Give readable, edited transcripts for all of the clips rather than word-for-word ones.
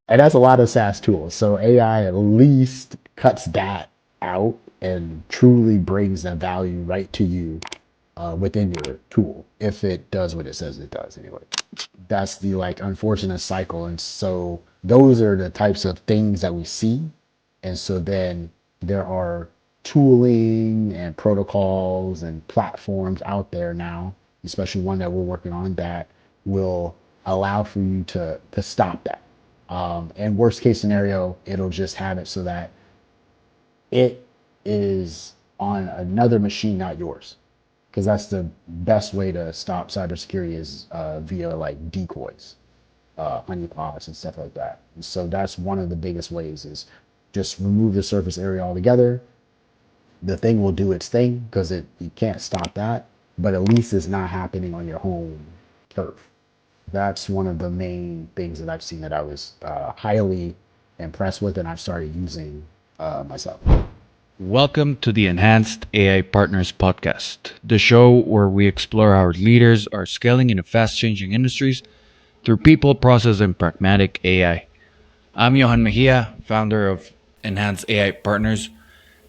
And that's a lot of SaaS tools. So AI at least cuts that out and truly brings that value right to you within your tool, if it does what it says it does anyway. That's the like unfortunate cycle. And so those are the types of things that we see. And so then there are tooling and protocols and platforms out there now, especially one that we're working on that will allow for you to stop that. And worst case scenario, it'll just have it so that it is on another machine, not yours, because that's the best way to stop cybersecurity is via like decoys, honeypots, and stuff like that. And so that's one of the biggest ways is just remove the surface area altogether. The thing will do its thing because it you can't stop that, but at least it's not happening on your home turf. That's one of the main things that I've seen that I was highly impressed with, and I've started using myself. Welcome to the Enhanced AI Partners Podcast, the show where we explore how leaders are scaling in fast changing industries through people, process, and pragmatic AI. I'm Johan Mejia, founder of Enhanced AI Partners.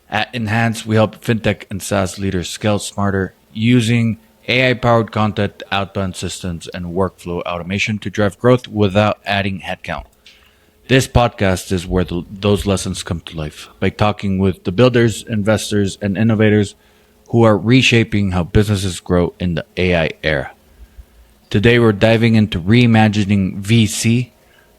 At Enhance, we help fintech and SaaS leaders scale smarter using AI powered content, outbound systems, and workflow automation to drive growth without adding headcount. This podcast is where those lessons come to life by talking with the builders, investors, and innovators who are reshaping how businesses grow in the AI era. Today, we're diving into Reimagining VC,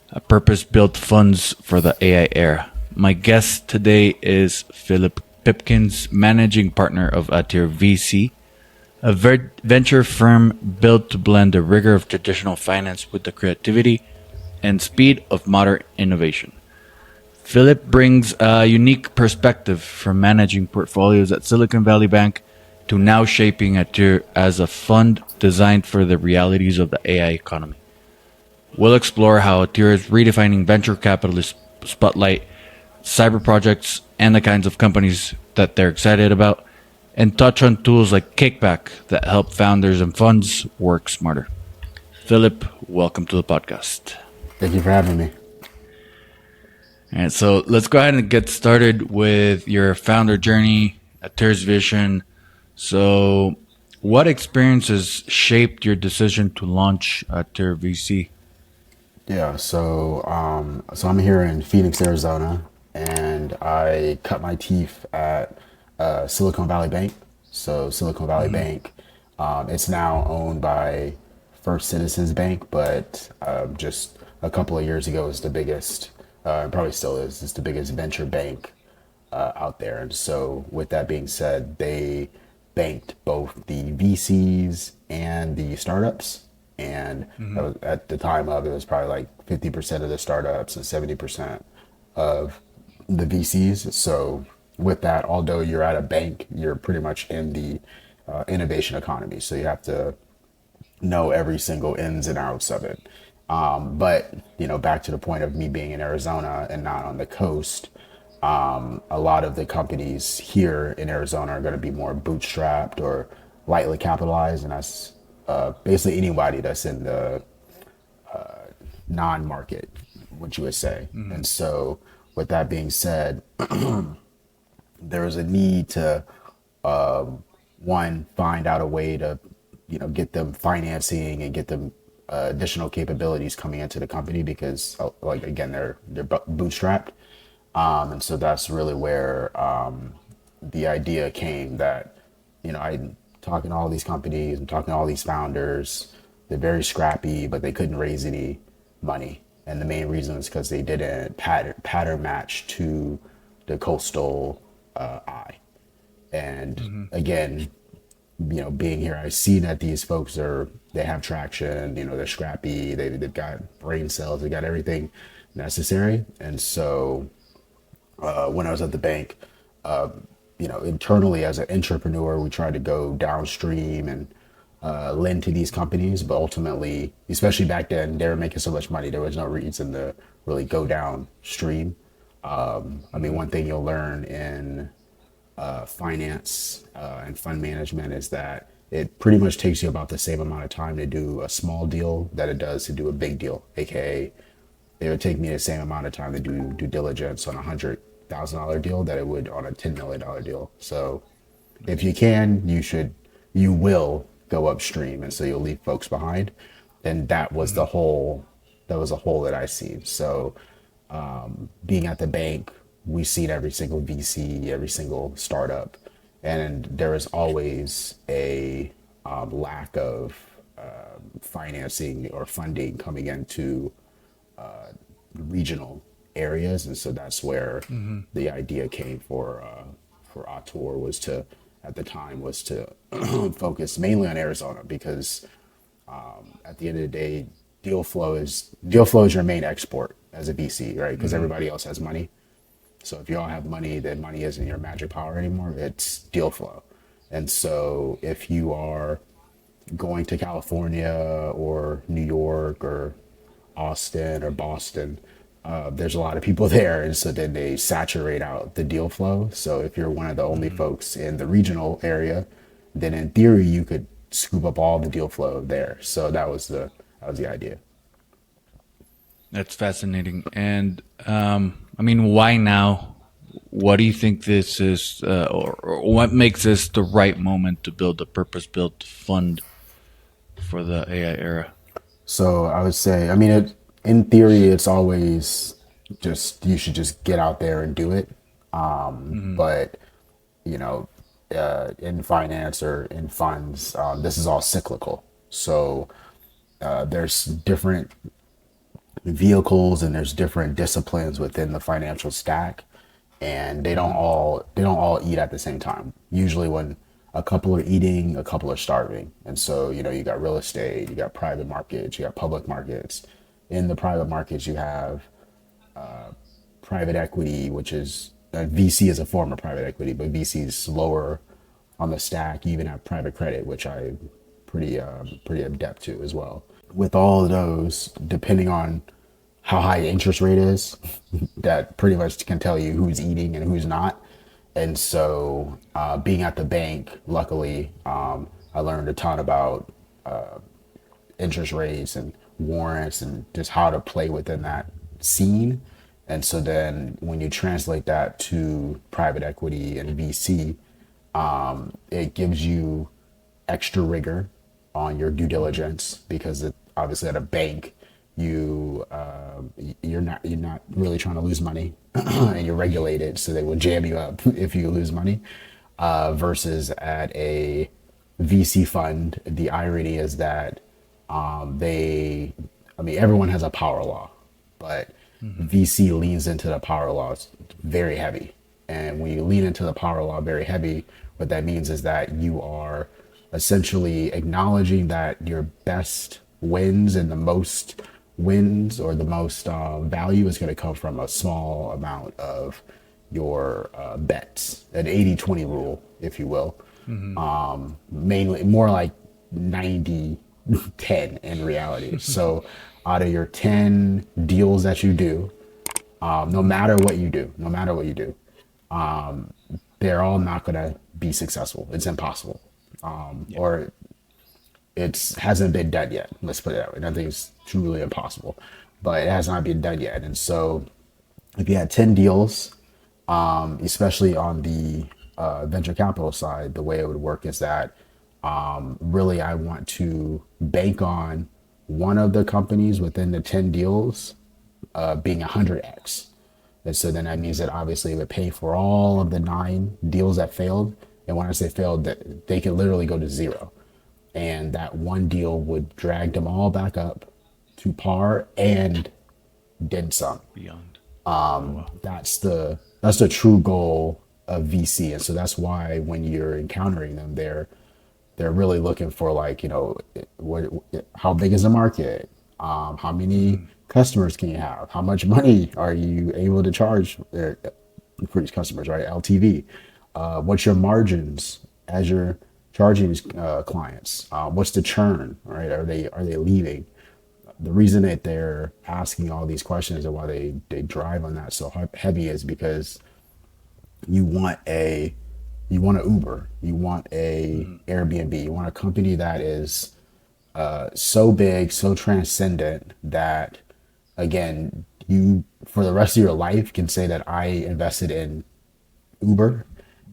a purpose built funds for the AI era. My guest today is Phillip Pipkins, managing partner of Auteur VC, a venture firm built to blend the rigor of traditional finance with the creativity and speed of modern innovation. Philip brings a unique perspective from managing portfolios at Silicon Valley Bank to now shaping Atir as a fund designed for the realities of the AI economy. We'll explore how Atir is redefining venture capitalist spotlight, cyber projects, and the kinds of companies that they're excited about, and touch on tools like Kickbac that help founders and funds work smarter. Philip, welcome to the podcast. Thank you for having me. All right, so let's go ahead and get started with your founder journey at Tears Vision. So, what experiences shaped your decision to launch Tear VC? Yeah, so I'm here in Phoenix, Arizona, and I cut my teeth at Silicon Valley Bank. So Silicon Valley Bank, it's now owned by First Citizens Bank, but just a couple of years ago it was the biggest, and probably still is, it's the biggest venture bank out there. And so, with that being said, they banked both the VCs and the startups. And that was, at the time of it was probably like 50% of the startups and 70% of the VCs. So, with that, although you're at a bank, you're pretty much in the innovation economy. So, you have to know every single ins and outs of it. But back to the point of me being in Arizona and not on the coast, a lot of the companies here in Arizona are going to be more bootstrapped or lightly capitalized, and that's basically anybody that's in the non-market, what you would say. And so, with that being said, there is a need to one find out a way to get them financing and get them additional capabilities coming into the company because like again they're bootstrapped, and so that's really where the idea came that I'm talking to all these companies, I'm talking to all these founders. They're very scrappy, but they couldn't raise any money, and the main reason is because they didn't pattern match to the coastal eye. And again, being here, I see that these folks they have traction, they're scrappy, they've got brain cells, they got everything necessary. And so when I was at the bank, internally as an entrepreneur, we tried to go downstream and lend to these companies, but ultimately, especially back then, they were making so much money, there was no reason to really go downstream. I mean, one thing you'll learn in finance and fund management is that it pretty much takes you about the same amount of time to do a small deal that it does to do a big deal, aka it would take me the same amount of time to do due diligence on $100,000 deal that it would on a $10 million deal. So if you can, you will go upstream, and so you'll leave folks behind. And that was the hole. That was a hole that I see. So being at the bank, we seen every single VC, every single startup, and there is always a lack of financing or funding coming into regional areas, and so that's where the idea came for Auteur was to at the time was to focus mainly on Arizona because at the end of the day, deal flow is your main export as a VC, right? Because everybody else has money. So if you all have money, then money isn't your magic power anymore. It's deal flow. And so if you are going to California or New York or Austin or Boston, there's a lot of people there, and so then they saturate out the deal flow. So if you're one of the only folks in the regional area, then in theory you could scoop up all the deal flow there. So that was the idea. That's fascinating. And I mean, why now? What do you think this is, or what makes this the right moment to build a purpose-built fund for the AI era? So I would say, I mean, in theory, it's always just you should just get out there and do it. But you know, in finance or in funds, this is all cyclical. So there's different vehicles and there's different disciplines within the financial stack, and they don't all eat at the same time. Usually when a couple are eating, a couple are starving. And so, you got real estate, you got private markets, you got public markets. In the private markets, you have private equity, which is VC is a form of private equity, but VC is lower on the stack. You even have private credit, which I'm pretty adept to as well. With all of those, depending on how high interest rate is, that pretty much can tell you who's eating and who's not. And so, being at the bank, luckily, I learned a ton about interest rates and warrants and just how to play within that scene. And so then when you translate that to private equity and VC, it gives you extra rigor on your due diligence because obviously at a bank, you're not really trying to lose money and you're regulated, so they will jam you up if you lose money. Versus at a VC fund, the irony is that everyone has a power law, but VC leans into the power laws very heavy. And when you lean into the power law very heavy, what that means is that you are essentially acknowledging that your best wins and the most wins or the most value is going to come from a small amount of your bets, an 80-20 rule, if you will. Mainly more like 90-10 in reality. So out of your 10 deals that you do, no matter what you do, they're all not going to be successful. It's impossible. Or it hasn't been done yet. Let's put it that way. Nothing's truly impossible, but it has not been done yet. And so if you had 10 deals, especially on the venture capital side, the way it would work is that really I want to bank on one of the companies within the 10 deals being 100x. And so then that means that obviously it would pay for all of the 9 deals that failed. And when I say failed, that they could literally go to zero. And that one deal would drag them all back up to par and then some. Beyond. That's the true goal of VC. And so that's why when you're encountering them, they're really looking for how big is the market? How many customers can you have? How much money are you able to charge for these customers, right? LTV. What's your margins as you're charging these clients? What's the churn, right? Are they leaving? The reason that they're asking all these questions and why they drive on that so heavy is because you want a Uber, you want a Airbnb, you want a company that is so big, so transcendent that again, you for the rest of your life can say that I invested in Uber,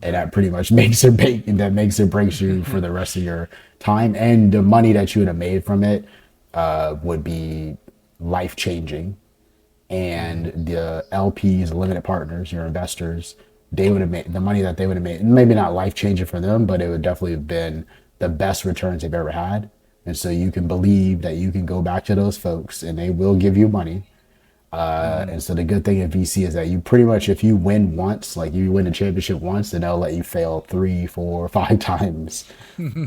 and that pretty much makes or breaks you for the rest of your time, and the money that you would have made from it would be life changing. And the LPs, limited partners, your investors, they would have made the money that they would have made, maybe not life changing for them, but it would definitely have been the best returns they've ever had. And so you can believe that you can go back to those folks and they will give you money. And so the good thing at VC is that you pretty much, if you win once, like you win a championship once, then they'll let you fail 3, 4, 5 times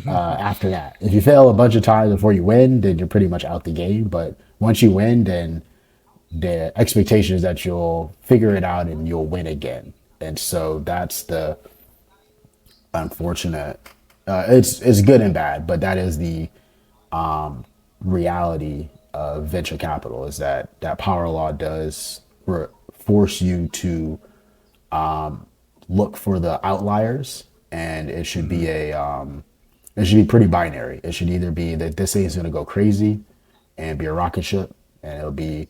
after that. If you fail a bunch of times before you win, then you're pretty much out the game. But once you win, then the expectation is that you'll figure it out and you'll win again. And so that's the unfortunate. It's good and bad, but that is the reality of venture capital, is that power law does force you to look for the outliers, and it should be it should be pretty binary. It should either be that this thing is going to go crazy and be a rocket ship and it'll be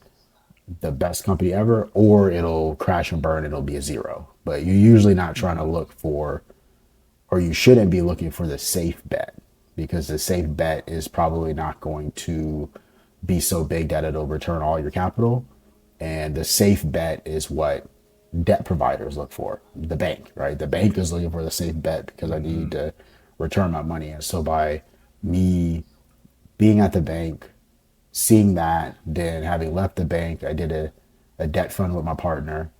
the best company ever, or it'll crash and burn and it'll be a zero. But you're usually not trying to look for, or you shouldn't be looking for the safe bet, because the safe bet is probably not going to be so big that it'll return all your capital. And the safe bet is what debt providers look for. The bank, right? The bank is looking for the safe bet because I need to return my money. And so by me being at the bank, seeing that, then having left the bank, I did a debt fund with my partner.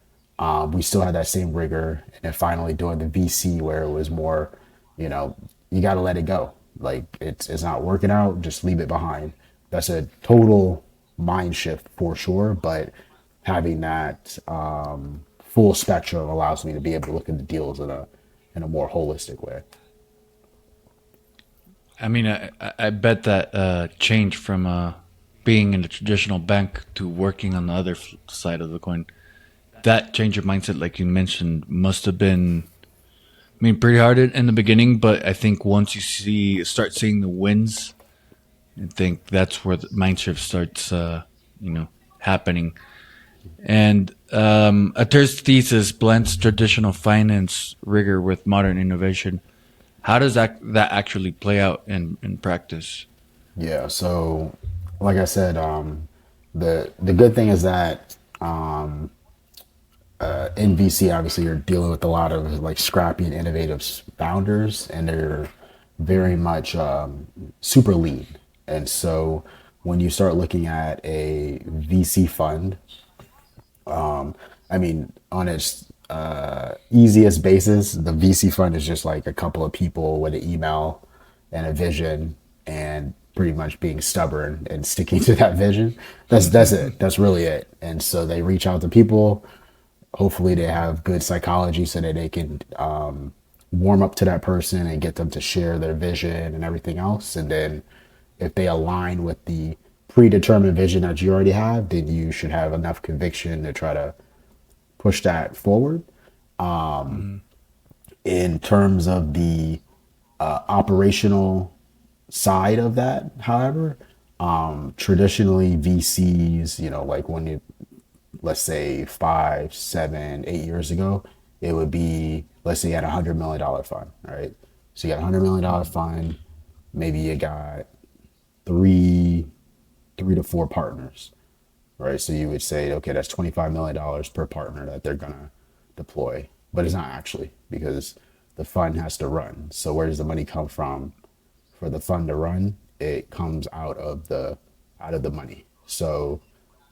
We still had that same rigor. And then finally doing the VC, where it was more, you got to let it go. Like it's not working out, just leave it behind. That's a total mind shift for sure. But having that full spectrum allows me to be able to look at the deals in a more holistic way. I mean, I bet that change from being in the traditional bank to working on the other side of the coin, that change of mindset, like you mentioned, must have been, I mean, pretty hard in the beginning. But I think once you start seeing the wins, I think that's where the mind shift starts, happening. And Auteur's thesis blends traditional finance rigor with modern innovation. How does that actually play out in practice? Yeah. So, like I said, the good thing is that in VC, obviously, you're dealing with a lot of like scrappy and innovative founders, and they're very much super lean. And so, when you start looking at a VC fund, I mean, on its easiest basis, the VC fund is just like a couple of people with an email and a vision, and pretty much being stubborn and sticking to that vision. That's it. That's really it. And so they reach out to people. Hopefully, they have good psychology so that they can warm up to that person and get them to share their vision and everything else. And then, if they align with the predetermined vision that you already have, then you should have enough conviction to try to push that forward. In terms of the operational side of that, however, traditionally VCs, like when you, let's say 5, 7, 8 years ago, it would be, let's say you had $100 million fund, right? So you got $100 million fund, maybe you got three to four partners, right? So you would say, okay, that's $25 million per partner that they're gonna deploy, but it's not actually, because the fund has to run. So where does the money come from for the fund to run? It comes out of the money. So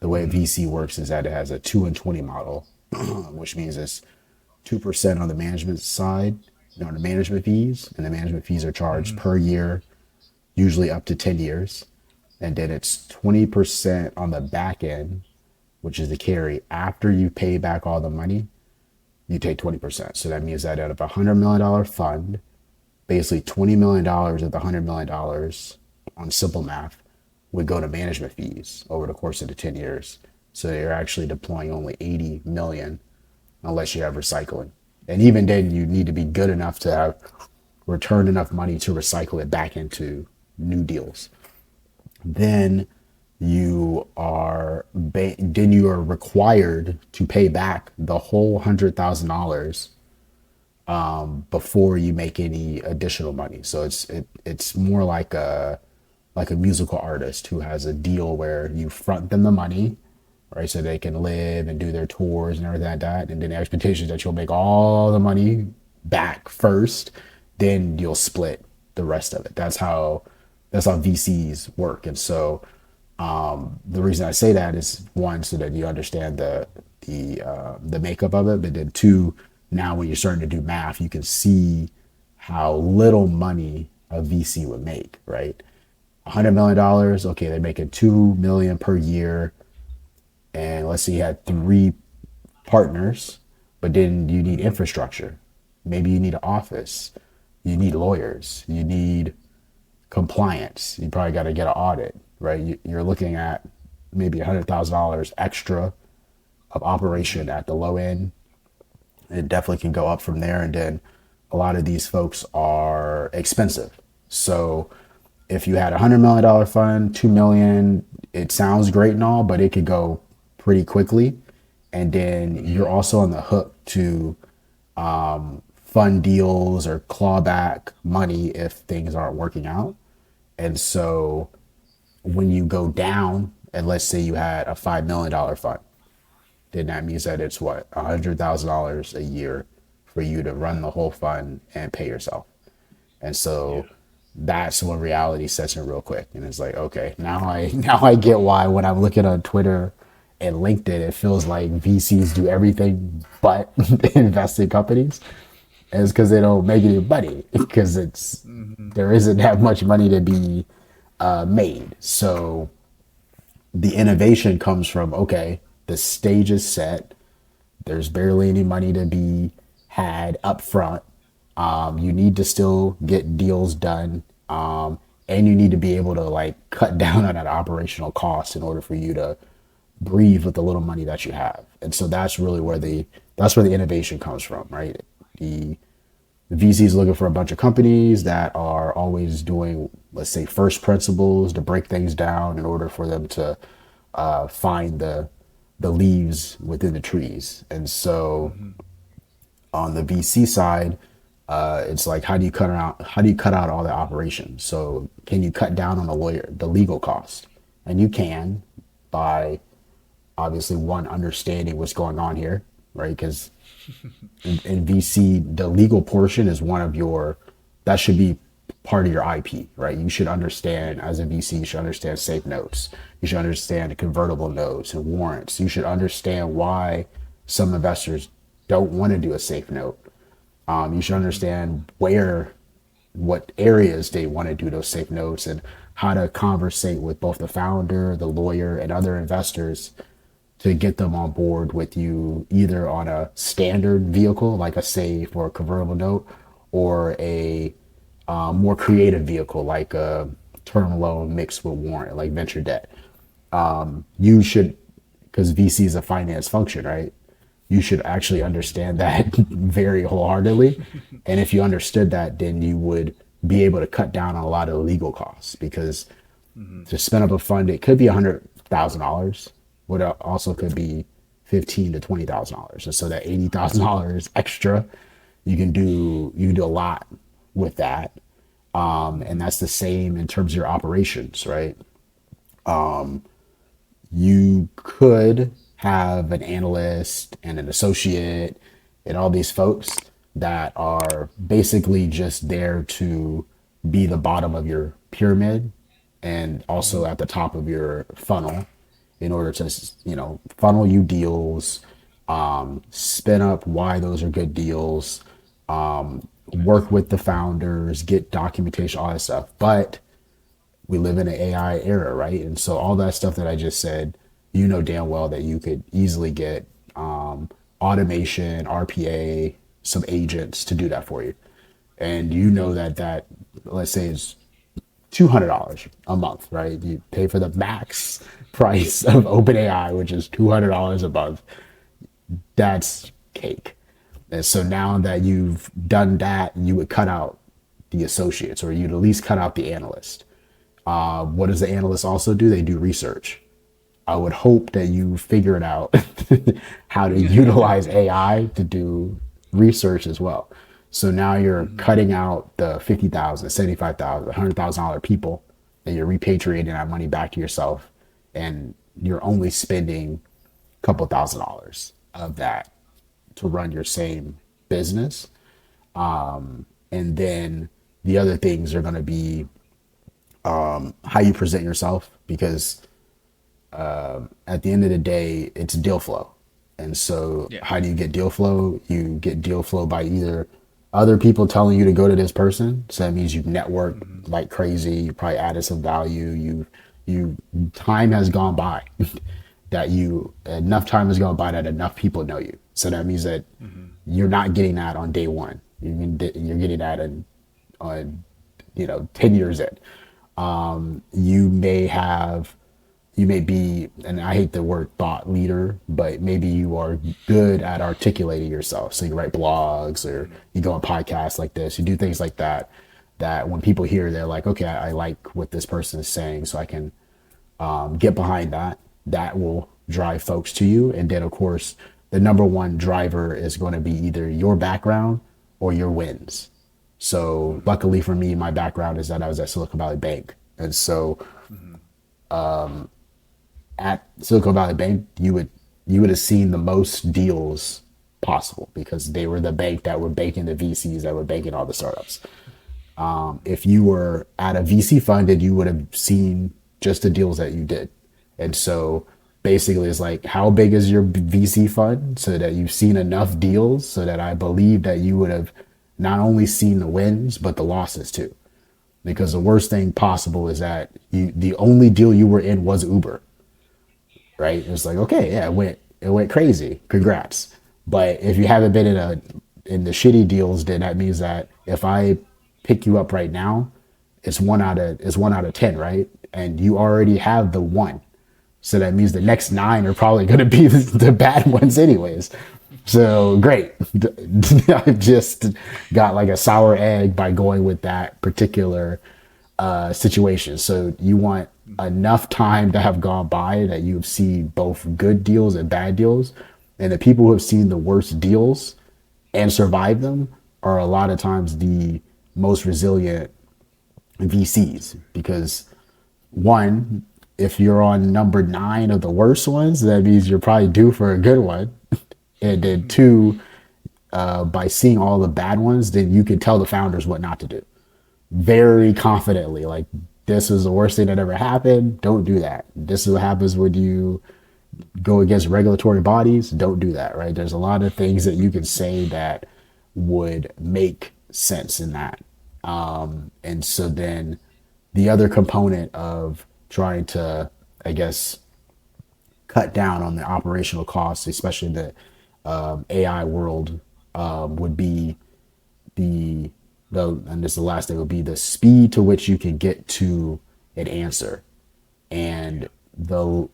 the way VC works is that it has a 2 and 20 model, which means it's 2% on the management side, the management fees, and the management fees are charged per year, usually up to 10 years. And then it's 20% on the back end, which is the carry. After you pay back all the money, you take 20%. So that means that out of a $100 million fund, basically $20 million of the $100 million on simple math would go to management fees over the course of the 10 years. So you're actually deploying only 80 million unless you have recycling. And even then, you need to be good enough to have returned enough money to recycle it back into new deals. Then then you are required to pay back the whole $100,000 before you make any additional money. So it's more like a musical artist who has a deal where you front them the money, right? So they can live and do their tours and everything like that. And then the expectation is that you'll make all the money back first, then you'll split the rest of it. That's how VCs work. And so the reason I say that is one, so that you understand the makeup of it, but then two, now when you're starting to do math, you can see how little money a VC would make, right? $100 million, okay, they're making 2 million per year, and let's say you had three partners, but then you need infrastructure. Maybe you need an office, you need lawyers, you need compliance. You probably got to get an audit, right? You're looking at maybe $100,000 extra of operation at the low end. It definitely can go up from there. And then a lot of these folks are expensive. So if you had $100 million fund, 2 million, it sounds great and all, but it could go pretty quickly. And then you're also on the hook to fund deals or claw back money if things aren't working out. And so when you go down, and let's say you had a $5 million fund, then that means that it's what, $100,000 a year for you to run the whole fund and pay yourself. And so that's when reality sets in real quick. And it's like, okay, now I get why when I'm looking on Twitter and LinkedIn, it feels like VCs do everything but invest in companies. And it's because they don't make any money because there isn't that much money to be made. So the innovation comes from, okay, the stage is set. There's barely any money to be had up front. You need to still get deals done. And you need to be able to like cut down on that operational cost in order for you to breathe with the little money that you have. And so that's really where the innovation comes from, right? The VC is looking for a bunch of companies that are always doing, let's say, first principles to break things down in order for them to find the leaves within the trees. And so on the VC side, it's like how do you cut out all the operations? So can you cut down on the legal cost? And you can by obviously one understanding what's going on here, right? Because in VC, the legal portion is that should be part of your IP, right? You should understand, as a VC, you should understand safe notes. You should understand convertible notes and warrants. You should understand why some investors don't want to do a safe note. You should understand what areas they want to do those safe notes and how to conversate with both the founder, the lawyer, and other investors to get them on board with you, either on a standard vehicle like a safe or a convertible note, or a more creative vehicle like a term loan mixed with warrant, like venture debt. You should, because VC is a finance function, right? You should actually understand that very wholeheartedly. And if you understood that, then you would be able to cut down on a lot of legal costs, because to spin up a fund, it could be $100,000. What also could be $15,000 to $20,000. And so that $80,000 extra, you can do a lot with that. And that's the same in terms of your operations, right? You could have an analyst and an associate and all these folks that are basically just there to be the bottom of your pyramid and also at the top of your funnel in order to, funnel you deals, spin up why those are good deals, work with the founders, get documentation, all that stuff. But we live in an AI era, right? And so all that stuff that I just said, damn well that you could easily get automation, RPA, some agents to do that for you. And that let's say is $200 a month, right? You pay for the max price of OpenAI, which is $200 a month. That's cake. And so now that you've done that, you would cut out the associates, or you'd at least cut out the analyst. What does the analyst also do? They do research. I would hope that you figured out how to utilize AI to do research as well. So now you're cutting out the 50,000, 75,000, $100,000 people, and you're repatriating that money back to yourself, and you're only spending a couple $1,000s of that to run your same business. And then the other things are going to be how you present yourself, because at the end of the day, it's deal flow. And so Yeah. how do you get deal flow? You get deal flow by either other people telling you to go to this person. So that means you've networked like crazy. You probably added some value. You time has gone by that you enough time has gone by that enough people know you. So that means that you're not getting that on day one. You're getting that on 10 years in. You may have, you may be, and I hate the word thought leader, but maybe you are good at articulating yourself. So you write blogs, or you go on podcasts like this, you do things like that, that when people hear, they're like, okay, I like what this person is saying, so I can get behind that. That will drive folks to you. And then, of course, the number one driver is going to be either your background or your wins. So luckily for me, my background is that I was at Silicon Valley Bank. And so at Silicon Valley Bank, you would have seen the most deals possible, because they were the bank that were banking the VCs that were banking all the startups. If you were at a VC fund, then you would have seen just the deals that you did. And so basically it's like, how big is your VC fund, so that you've seen enough deals so that I believe that you would have not only seen the wins, but the losses too. Because the worst thing possible is that the only deal you were in was Uber, right? It's like, okay, yeah, it went crazy. Congrats. But if you haven't been in the shitty deals, then that means that if I pick you up right now, it's 1 out of 10, right? And you already have the one. So that means the next 9 are probably going to be the bad ones anyways. So great. I just got like a sour egg by going with that particular situation. So you want enough time to have gone by that you've seen both good deals and bad deals. And the people who have seen the worst deals and survived them are a lot of times the most resilient VCs, because one, if you're on number 9 of the worst ones, that means you're probably due for a good one. And then two, by seeing all the bad ones, then you can tell the founders what not to do very confidently. Like, this is the worst thing that ever happened. Don't do that. This is what happens when you go against regulatory bodies. Don't do that, right? There's a lot of things that you can say that would make sense in that. And so then the other component of trying to, I guess, cut down on the operational costs, especially in the AI world, would be and this is the last thing, would be the speed to which you can get to an answer. And the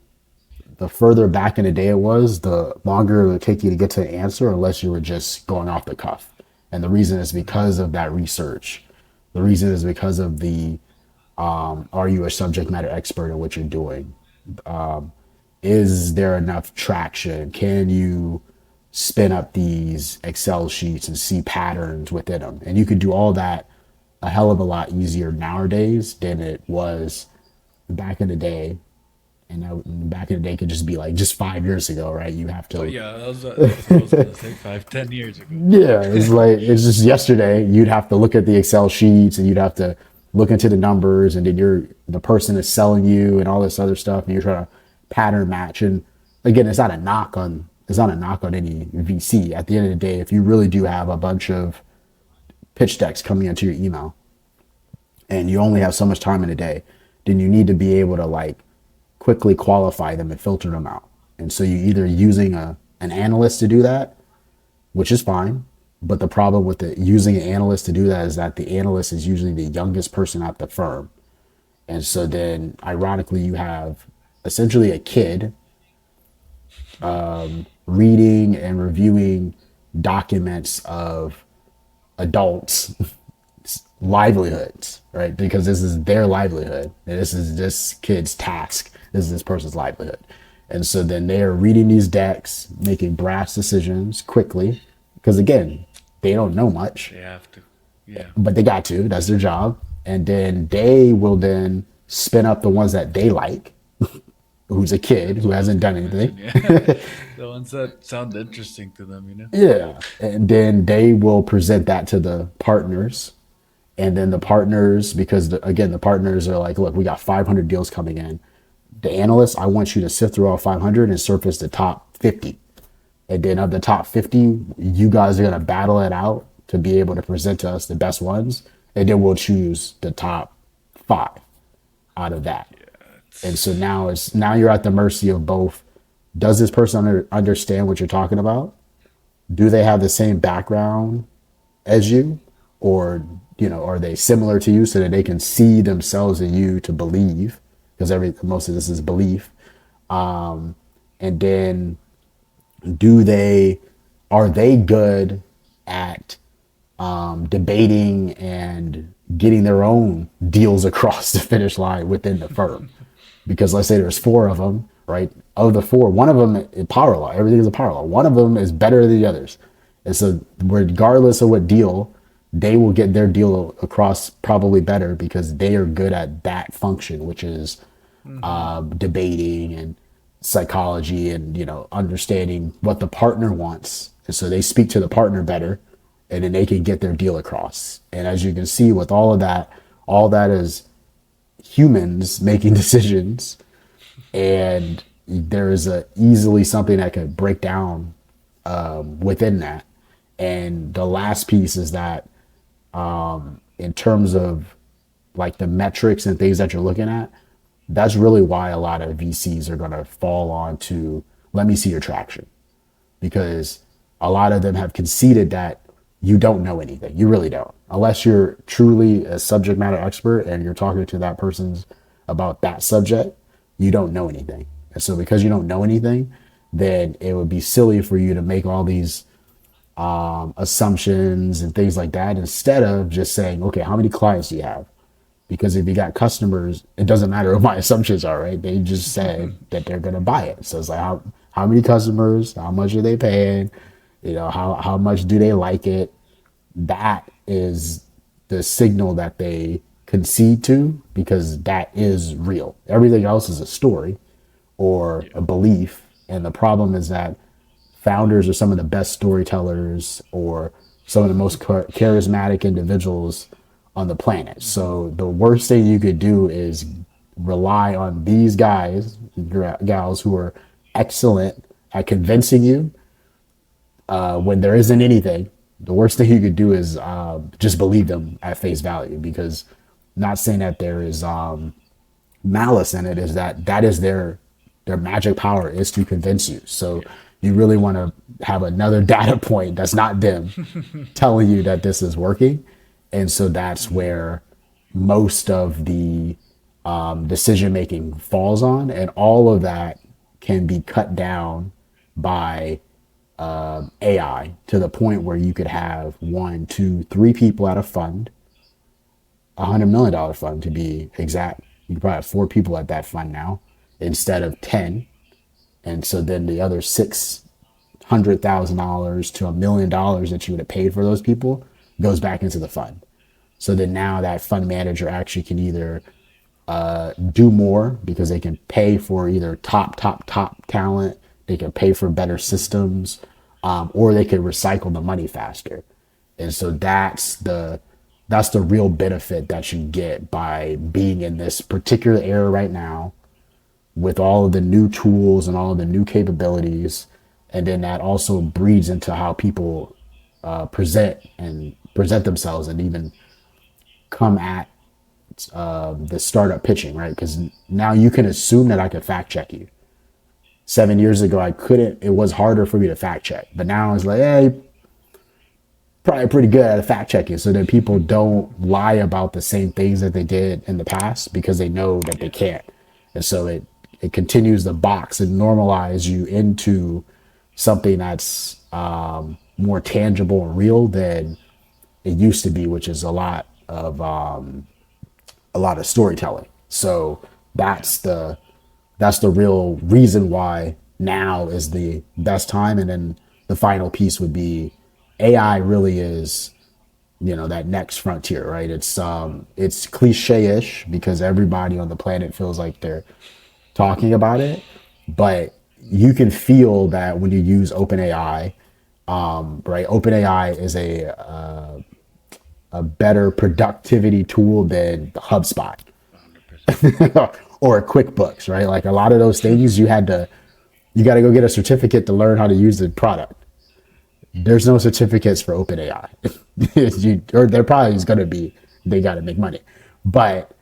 further back in the day it was, the longer it would take you to get to an answer, unless you were just going off the cuff. And the reason is because of that research. The reason is because of the are you a subject matter expert in what you're doing? Is there enough traction? Can you spin up these Excel sheets and see patterns within them? And you could do all that a hell of a lot easier nowadays than it was back in the day. And back in the day could just be like just 5 years ago, right? You have Oh to, yeah, that's what I was gonna say 5, 10 years ago. yeah, it's like, it's just yesterday. You'd have to look at the Excel sheets, and you'd have to look into the numbers, and then the person is selling you and all this other stuff, and you're trying to pattern match. And again, it's not a knock on any VC. At the end of the day, if you really do have a bunch of pitch decks coming into your email, and you only have so much time in a day, then you need to be able to like quickly qualify them and filter them out. And so you either using an analyst to do that, which is fine. But the problem with using an analyst to do that is that the analyst is usually the youngest person at the firm. And so then ironically, you have essentially a kid reading and reviewing documents of adults livelihoods, right? Because this is their livelihood, and this is this kid's task. This is this person's livelihood. And so then they are reading these decks, making brash decisions quickly, because again, they don't know much, They have to. Yeah. but they got to. That's their job. And then they will then spin up the ones that they like, who's a kid who hasn't done anything. Yeah. The ones that sound interesting to them, you know? Yeah. And then they will present that to the partners. And then the partners, because again, the partners are like, look, we got 500 deals coming in. The analysts, I want you to sift through all 500 and surface the top 50. And then of the top 50, you guys are going to battle it out to be able to present to us the best ones. And then we'll choose the top 5 out of that. And so now you're at the mercy of both. Does this person understand what you're talking about? Do they have the same background as you? Or, are they similar to you so that they can see themselves in you to believe? Because most of this is belief. And then are they good at debating and getting their own deals across the finish line within the firm? Because let's say there's 4 of them, right? Of the 4, one of them is power law. Everything is a power law. One of them is better than the others. And so regardless of what deal, they will get their deal across probably better because they are good at that function, which is debating and psychology and, understanding what the partner wants. And so they speak to the partner better, and then they can get their deal across. And as you can see with all that is humans making decisions, and there is easily something that could break down within that. And the last piece is that in terms of like the metrics and things that you're looking at, that's really why a lot of VCs are going to fall on to let me see your traction, because a lot of them have conceded that you don't know anything. You really don't, unless you're truly a subject matter expert and you're talking to that person's about that subject. You don't know anything. And so because you don't know anything, then it would be silly for you to make all these assumptions and things like that, instead of just saying, okay, how many clients do you have? Because if you got customers, it doesn't matter what my assumptions are, right? They just said that they're going to buy it. So it's like, how many customers, how much are they paying? How much do they like it? That is the signal that they concede to, because that is real. Everything else is a story or a belief. And the problem is that founders are some of the best storytellers or some of the most charismatic individuals on the planet. So the worst thing you could do is rely on these guys, gals who are excellent at convincing you when there isn't anything. The worst thing you could do is just believe them at face value, because not saying that there is malice in it, is that is their magic power is to convince you. So you really want to have another data point that's not them telling you that this is working. And so that's where most of the decision making falls on, and all of that can be cut down by AI to the point where you could have 1, 2, 3 people at a fund, $100 million fund to be exact. You could probably have 4 people at that fund now instead of 10. And so then the other $600,000 to $1 million that you would have paid for those people goes back into the fund. So then now that fund manager actually can either do more, because they can pay for either top talent, they can pay for better systems, or they can recycle the money faster. And so that's the real benefit that you get by being in this particular era right now, with all of the new tools and all of the new capabilities. And then that also breeds into how people present themselves, and even come at the startup pitching, right? Because now you can assume that I could fact check you. 7 years ago, I couldn't. It was harder for me to fact check. But now it's like, hey, probably pretty good at fact checking, so that people don't lie about the same things that they did in the past, because they know that they can't. And so it continues to box and normalize you into something that's more tangible and real than it used to be, which is a lot of a lot of storytelling. So Yeah. that's the real reason why now is the best time. And then the final piece would be AI really is, that next frontier, right? It's cliche-ish because everybody on the planet feels like they're talking about it, but you can feel that when you use OpenAI, right? OpenAI is a better productivity tool than HubSpot 100%. or QuickBooks, right? Like a lot of those things, you got to go get a certificate to learn how to use the product. There's no certificates for OpenAI. Or there probably is going to be. They got to make money, but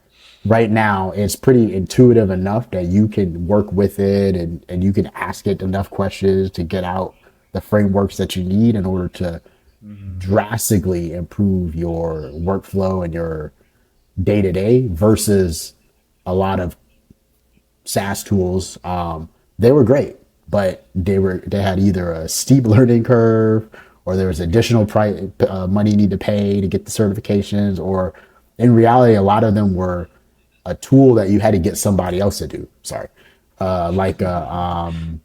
right now it's pretty intuitive enough that you can work with it and you can ask it enough questions to get out the frameworks that you need in order to Hmm. drastically improve your workflow and your day to day versus a lot of SaaS tools. They were great, but they had either a steep learning curve or there was additional money you need to pay to get the certifications, or in reality, a lot of them were a tool that you had to get somebody else to do. Sorry, uh, like uh, um,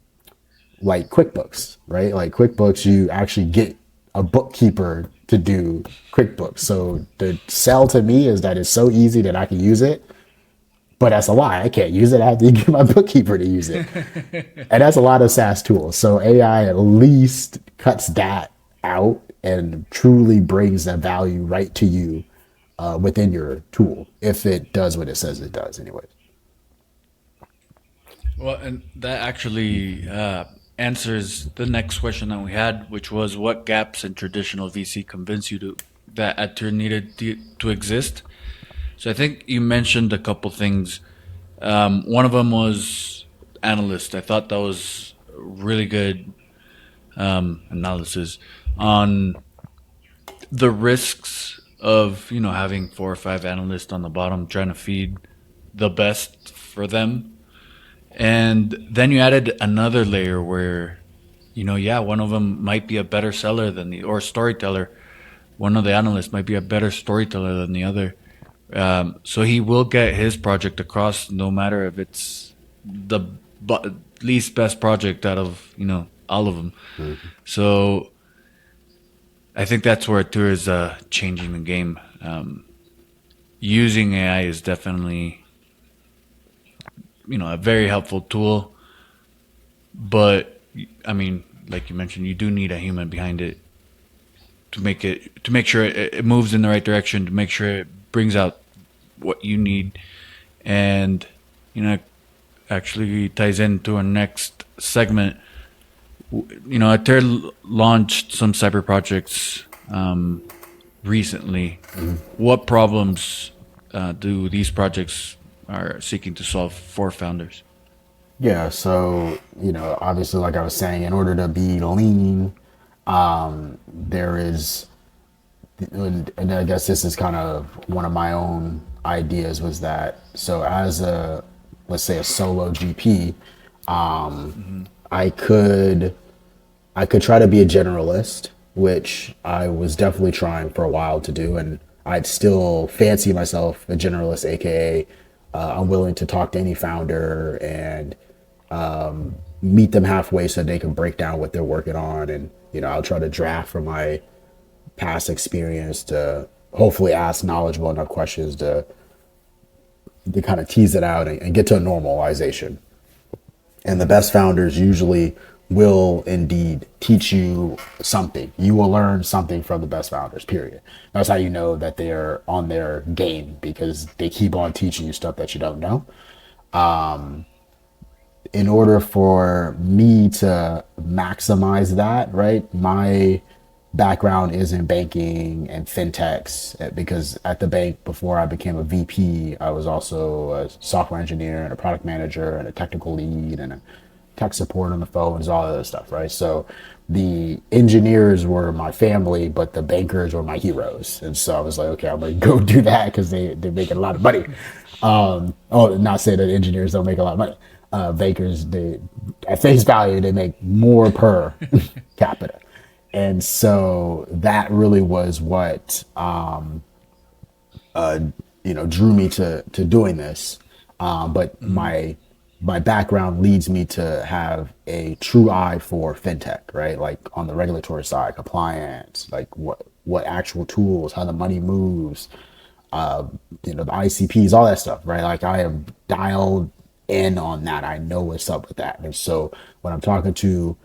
like QuickBooks, right? Like QuickBooks, you actually get a bookkeeper to do QuickBooks. So the sell to me is that it's so easy that I can use it, but that's a lie. I can't use it. I have to get my bookkeeper to use it. And that's a lot of SaaS tools. So AI at least cuts that out and truly brings that value right to you within your tool, if it does what it says it does, anyways. Well, and that actually answers the next question that we had, which was what gaps in traditional VC convince you that Auteur needed to exist? So I think you mentioned a couple things. One of them was analyst. I thought that was really good analysis on the risks of having four or five analysts on the bottom trying to feed the best for them. And then you added another layer where, yeah, one of them might be a better seller than the or storyteller. One of the analysts might be a better storyteller than the other. So he will get his project across, no matter if it's the least best project out of all of them. Mhm. So I think that's where Tour is changing the game. Using AI is definitely a very helpful tool, but I mean, like you mentioned, you do need a human behind it to make sure it moves in the right direction, to make sure it brings out what you need, and it actually ties into our next segment. Ater launched some cyber projects recently. What problems do these projects are seeking to solve for founders? Yeah, so obviously, like I was saying, in order to be lean, there is, and I guess this is kind of one of my own ideas was that so as a let's say a solo GP, Hmm. I could I could try to be a generalist, which I was definitely trying for a while to do, and I'd still fancy myself a generalist, aka I'm willing to talk to any founder and meet them halfway so they can break down what they're working on, and I'll try to draft from my past experience to hopefully ask knowledgeable enough questions to kind of tease it out and get to a normalization. And the best founders usually will indeed teach you something. You will learn something from the best founders, period. That's how you know that they're on their game because they keep on teaching you stuff that you don't know. In order for me to maximize that, right? My background is in banking and fintechs because at the bank before I became a VP, I was also a software engineer and a product manager and a technical lead and a tech support on the phones, all that other stuff, right? So the engineers were my family, but the bankers were my heroes. And so I was like, okay, I'm gonna go do that because they're making a lot of money. Not say that engineers don't make a lot of money. Bankers, they at face value, they make more per capita. And so that really was what drew me to doing this. But Mm-hmm. my background leads me to have a true eye for fintech, right? Like on the regulatory side, compliance, like what actual tools, how the money moves, the ICPs, all that stuff, right? Like I am dialed in on that. I know what's up with that. And so when I'm talking to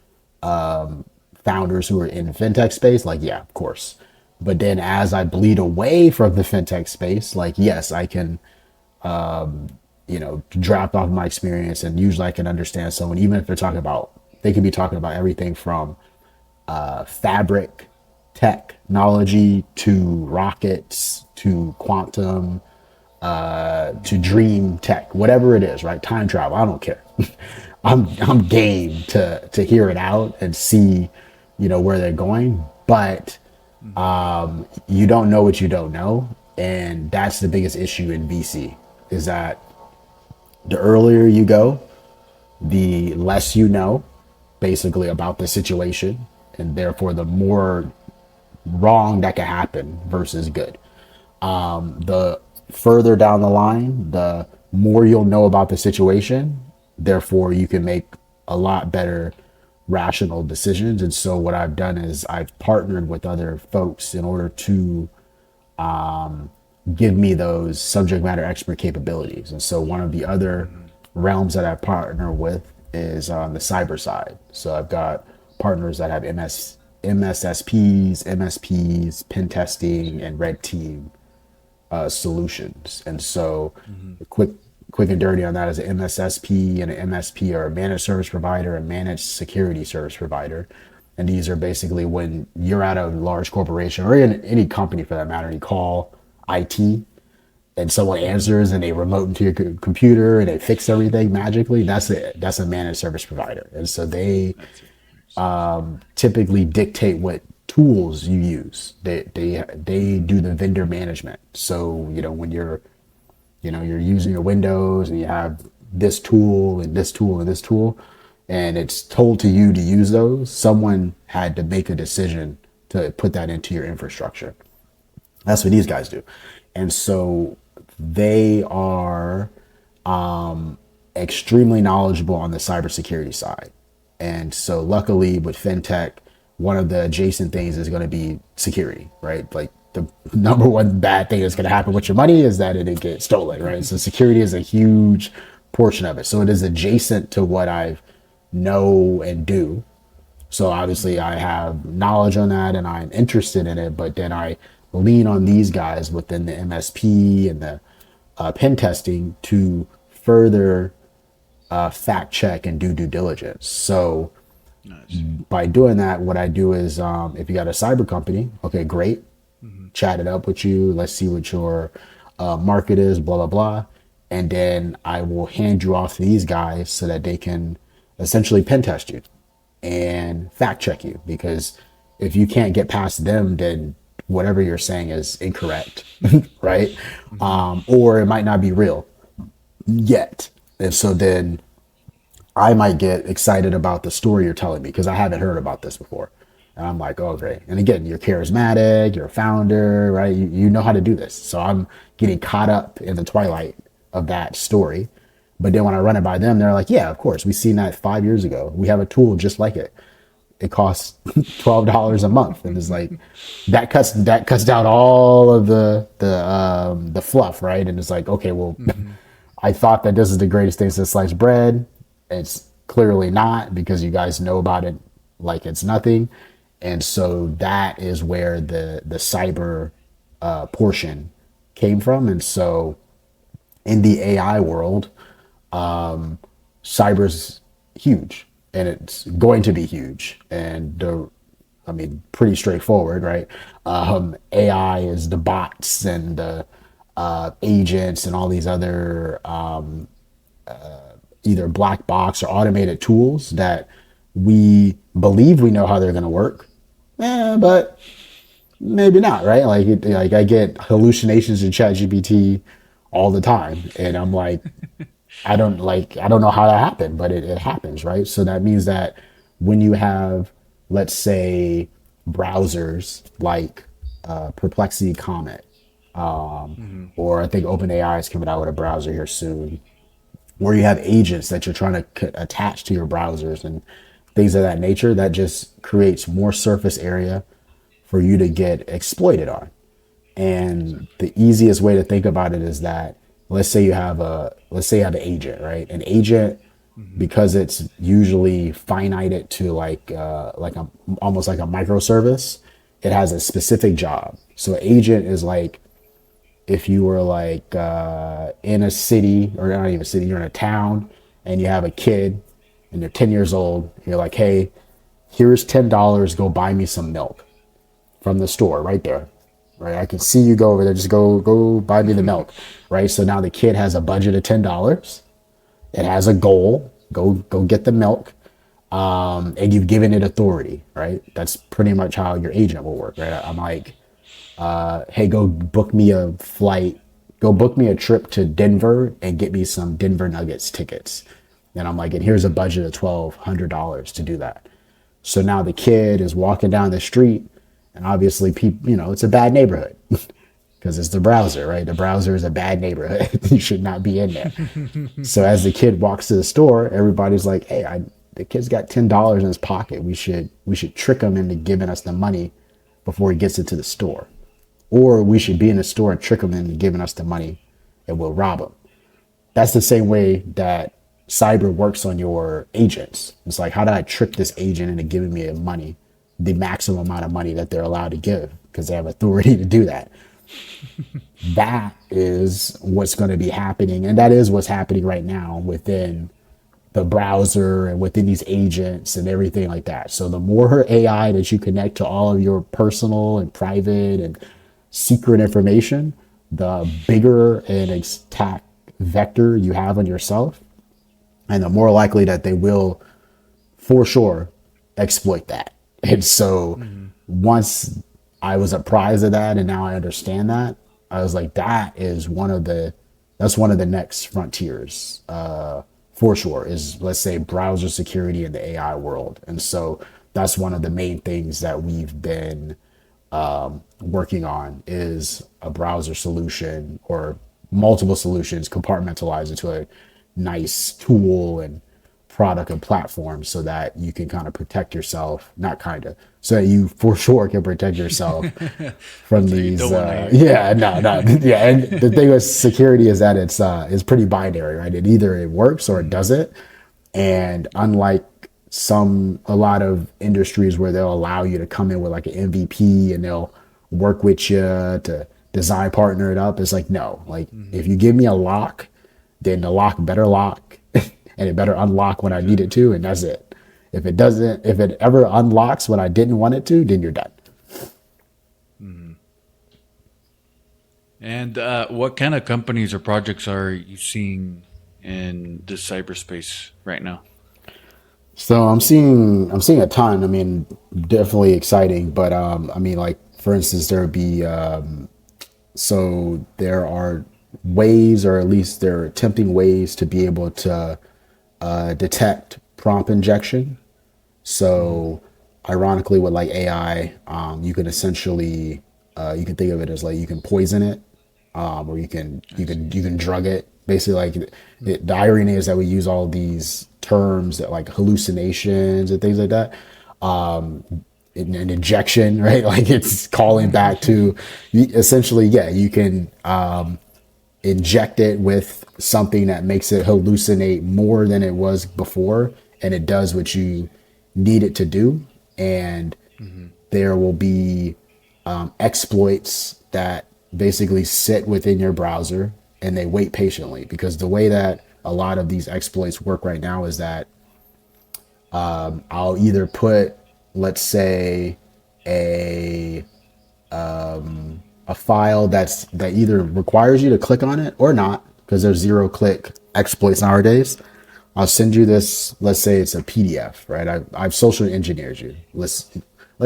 founders who are in the fintech space, like, yeah, of course. But then as I bleed away from the fintech space, like, yes, I can, draft off my experience and usually I can understand someone, even if they could be talking about everything from fabric technology to rockets to quantum to dream tech, whatever it is, right? Time travel, I don't care. I'm game to hear it out and see, where they're going. But you don't know what you don't know, and that's the biggest issue in VC. Is that the earlier you go, the less you know, basically about the situation, and therefore the more wrong that can happen versus good. The further down the line, the more you'll know about the situation. Therefore, you can make a lot better rational decisions. And so, what I've done is I've partnered with other folks in order to give me those subject matter expert capabilities. And so, one of the other realms that I partner with is on the cyber side. So, I've got partners that have MSSPs, MSPs, pen testing, and red team solutions. And so, quick and dirty on that is an MSSP and an MSP are a managed service provider and managed security service provider. And these are basically when you're at a large corporation or in any company for that matter, and you call IT and someone answers and they remote into your computer and they fix everything magically. That's a managed service provider. And so they That's it. typically dictate what tools you use. They do the vendor management. So when you're using your Windows and you have this tool and this tool and this tool, and it's told to you to use those, someone had to make a decision to put that into your infrastructure. That's what these guys do. And so they are extremely knowledgeable on the cybersecurity side. And so luckily with fintech, one of the adjacent things is going to be security, right? Like the number one bad thing that's going to happen with your money is that it gets stolen, right? So security is a huge portion of it. So it is adjacent to what I know and do. So obviously I have knowledge on that and I'm interested in it, but then I lean on these guys within the MSP and the pen testing to further fact check and do due diligence. So Nice. by doing that, what I do is if you got a cyber company, okay, great, chat it up with you. Let's see what your market is, blah, blah, blah. And then I will hand you off to these guys so that they can essentially pen test you and fact check you. Because if you can't get past them, then whatever you're saying is incorrect, right? Or it might not be real yet. And so then I might get excited about the story you're telling me because I haven't heard about this before. And I'm like, oh, great. And again, you're charismatic, you're a founder, right? You know how to do this. So I'm getting caught up in the twilight of that story. But then when I run it by them, they're like, yeah, of course. We've seen that 5 years ago. We have a tool just like it. It costs $12 a month. And it's like, that cuts down all of the fluff, right? And it's like, okay, well, I thought that this is the greatest thing since sliced bread. It's clearly not because you guys know about it like it's nothing. And so that is where the cyber portion came from. And so in the AI world, cyber's huge and it's going to be huge. And I mean, pretty straightforward, right? AI is the bots and the agents and all these other either black box or automated tools that we believe we know how they're going to work, but maybe not, right? Like I get hallucinations in ChatGPT all the time, and I'm like, I don't know how that happened, but it happens, right? So that means that when you have, let's say, browsers like Perplexity Comet Or I think OpenAI is coming out with a browser here soon, where you have agents that you're trying to attach to your browsers and things of that nature. That just creates more surface area for you to get exploited on. And the easiest way to think about it is that let's say you have an agent, right? An agent, because it's usually finited to like a almost like a microservice, it has a specific job. So an agent is like if you were like in a city, or not even a city, you're in a town and you have a kid and they're 10 years old. You're like, hey, here's $10. Go buy me some milk from the store right there. Right. I can see you go over there. Just go buy me the milk. Right. So now the kid has a budget of $10. It has a goal. Go get the milk. And you've given it authority. Right. That's pretty much how your agent will work. Right. I'm like, hey, go book me a flight. Go book me a trip to Denver and get me some Denver Nuggets tickets. And I'm like, and here's a budget of $1,200 to do that. So now the kid is walking down the street, and obviously people, it's a bad neighborhood because it's the browser, right? The browser is a bad neighborhood. You should not be in there. So as the kid walks to the store, everybody's like, hey, the kid's got $10 in his pocket. We should trick him into giving us the money before he gets into the store. Or we should be in the store and trick him into giving us the money and we'll rob him. That's the same way that cyber works on your agents. It's like, how do I trick this agent into giving me money, the maximum amount of money that they're allowed to give, because they have authority to do that. That is what's going to be happening. And that is what's happening right now within the browser and within these agents and everything like that. So the more AI that you connect to all of your personal and private and secret information, the bigger an attack vector you have on yourself, and the more likely that they will, for sure, exploit that. And so once I was apprised of that and now I understand that, I was like, that's one of the next frontiers, for sure, is, let's say, browser security in the AI world. And so that's one of the main things that we've been working on, is a browser solution or multiple solutions compartmentalized into a nice tool and product and platform, so that you can kind of protect yourself, not kind of, so that you for sure can protect yourself from these yeah. And the thing with security is that it's pretty binary, right? It works or it doesn't. And unlike a lot of industries where they'll allow you to come in with like an MVP and they'll work with you to design partner it up, it's like, no, like if you give me a lock, then the lock better lock and it better unlock when I need it to, and that's it. If it ever unlocks when I didn't want it to, then you're done. And what kind of companies or projects are you seeing in the cyberspace right now? So I'm seeing a ton. I mean, definitely exciting, but I mean, like, for instance, there would be so there are ways, or at least they're attempting ways, to be able to detect prompt injection. So ironically, with like AI, you can essentially you can think of it as like you can poison it, or you can drug it. Basically, like the irony is that we use all these terms that, like, hallucinations and things like that. An injection, right? Like, it's calling back to, essentially, yeah, you can inject it with something that makes it hallucinate more than it was before, and it does what you need it to do. And there will be exploits that basically sit within your browser and they wait patiently, because the way that a lot of these exploits work right now is that I'll either put, let's say, a file that either requires you to click on it or not, because there's 0-click exploits nowadays. I'll send you this. Let's say it's a PDF, right? I've social engineered you. Let's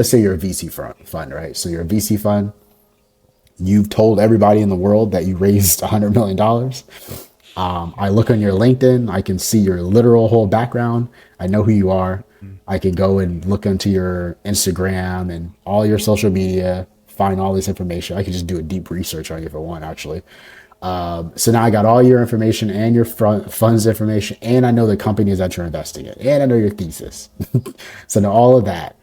say you're a VC fund, right? So you're a VC fund. You've told everybody in the world that you raised $100 million. I look on your LinkedIn. I can see your literal whole background. I know who you are. I can go and look into your Instagram and all your social media, find all this information. I could just do a deep research on you if I want, actually. So now I got all your information and your funds information, and I know the companies that you're investing in, and I know your thesis. So now all of that.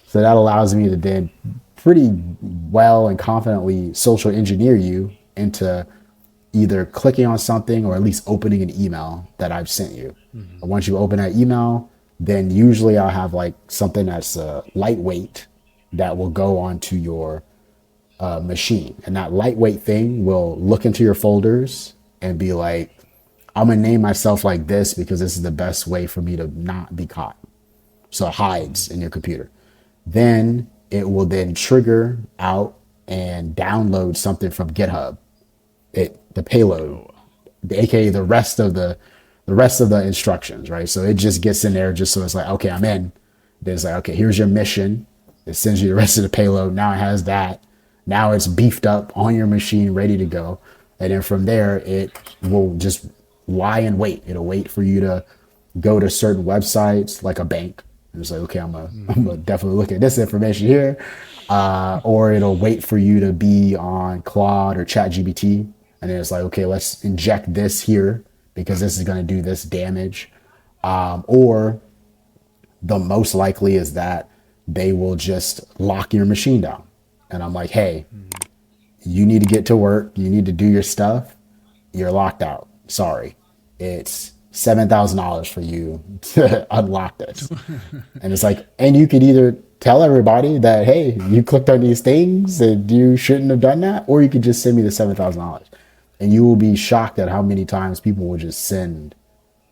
So that allows me to then pretty well and confidently social engineer you into either clicking on something or at least opening an email that I've sent you. And once you open that email, then usually I'll have like something that's lightweight that will go onto your machine. And that lightweight thing will look into your folders and be like, I'm going to name myself like this because this is the best way for me to not be caught. So it hides in your computer. Then it will then trigger out and download something from GitHub. The payload, aka the rest of the instructions, right? So it just gets in there just so it's like, okay, I'm in. Then it's like, okay, here's your mission. It sends you the rest of the payload. Now it has that. Now it's beefed up on your machine, ready to go. And then from there, it will just lie in wait. It'll wait for you to go to certain websites like a bank. And it's like, okay, I'm gonna definitely look at this information here. Or it'll wait for you to be on Claude or ChatGPT. And then it's like, okay, let's inject this here because this is going to do this damage. Or the most likely is that they will just lock your machine down. And I'm like, hey, you need to get to work. You need to do your stuff. You're locked out. Sorry. It's $7,000 for you to unlock this. And it's like, and you could either tell everybody that, hey, you clicked on these things and you shouldn't have done that, or you could just send me the $7,000. And you will be shocked at how many times people will just send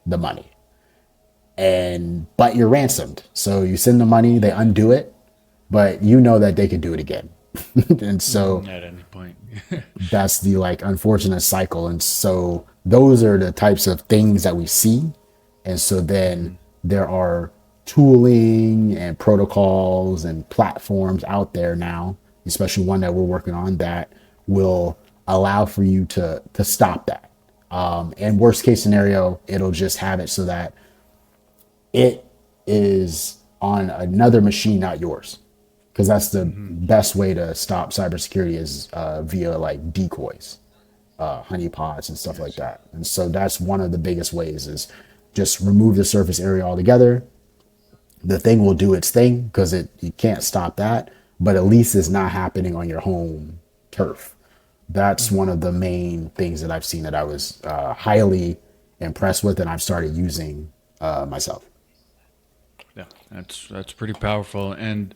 the money. But you're ransomed. So you send the money, they undo it, but you know that they could do it again. And so at any point. that's the like unfortunate cycle. And so those are the types of things that we see. And so then there are tooling and protocols and platforms out there now, especially one that we're working on that will allow for you to stop that. And worst case scenario, it'll just have it so that it is on another machine, not yours. Because that's the best way to stop cybersecurity is via like decoys, honeypots and stuff like that. And so that's one of the biggest ways is just remove the surface area altogether. The thing will do its thing because you can't stop that, but at least it's not happening on your home turf. That's one of the main things that I've seen that I was highly impressed with and I've started using myself. Yeah, that's pretty powerful. And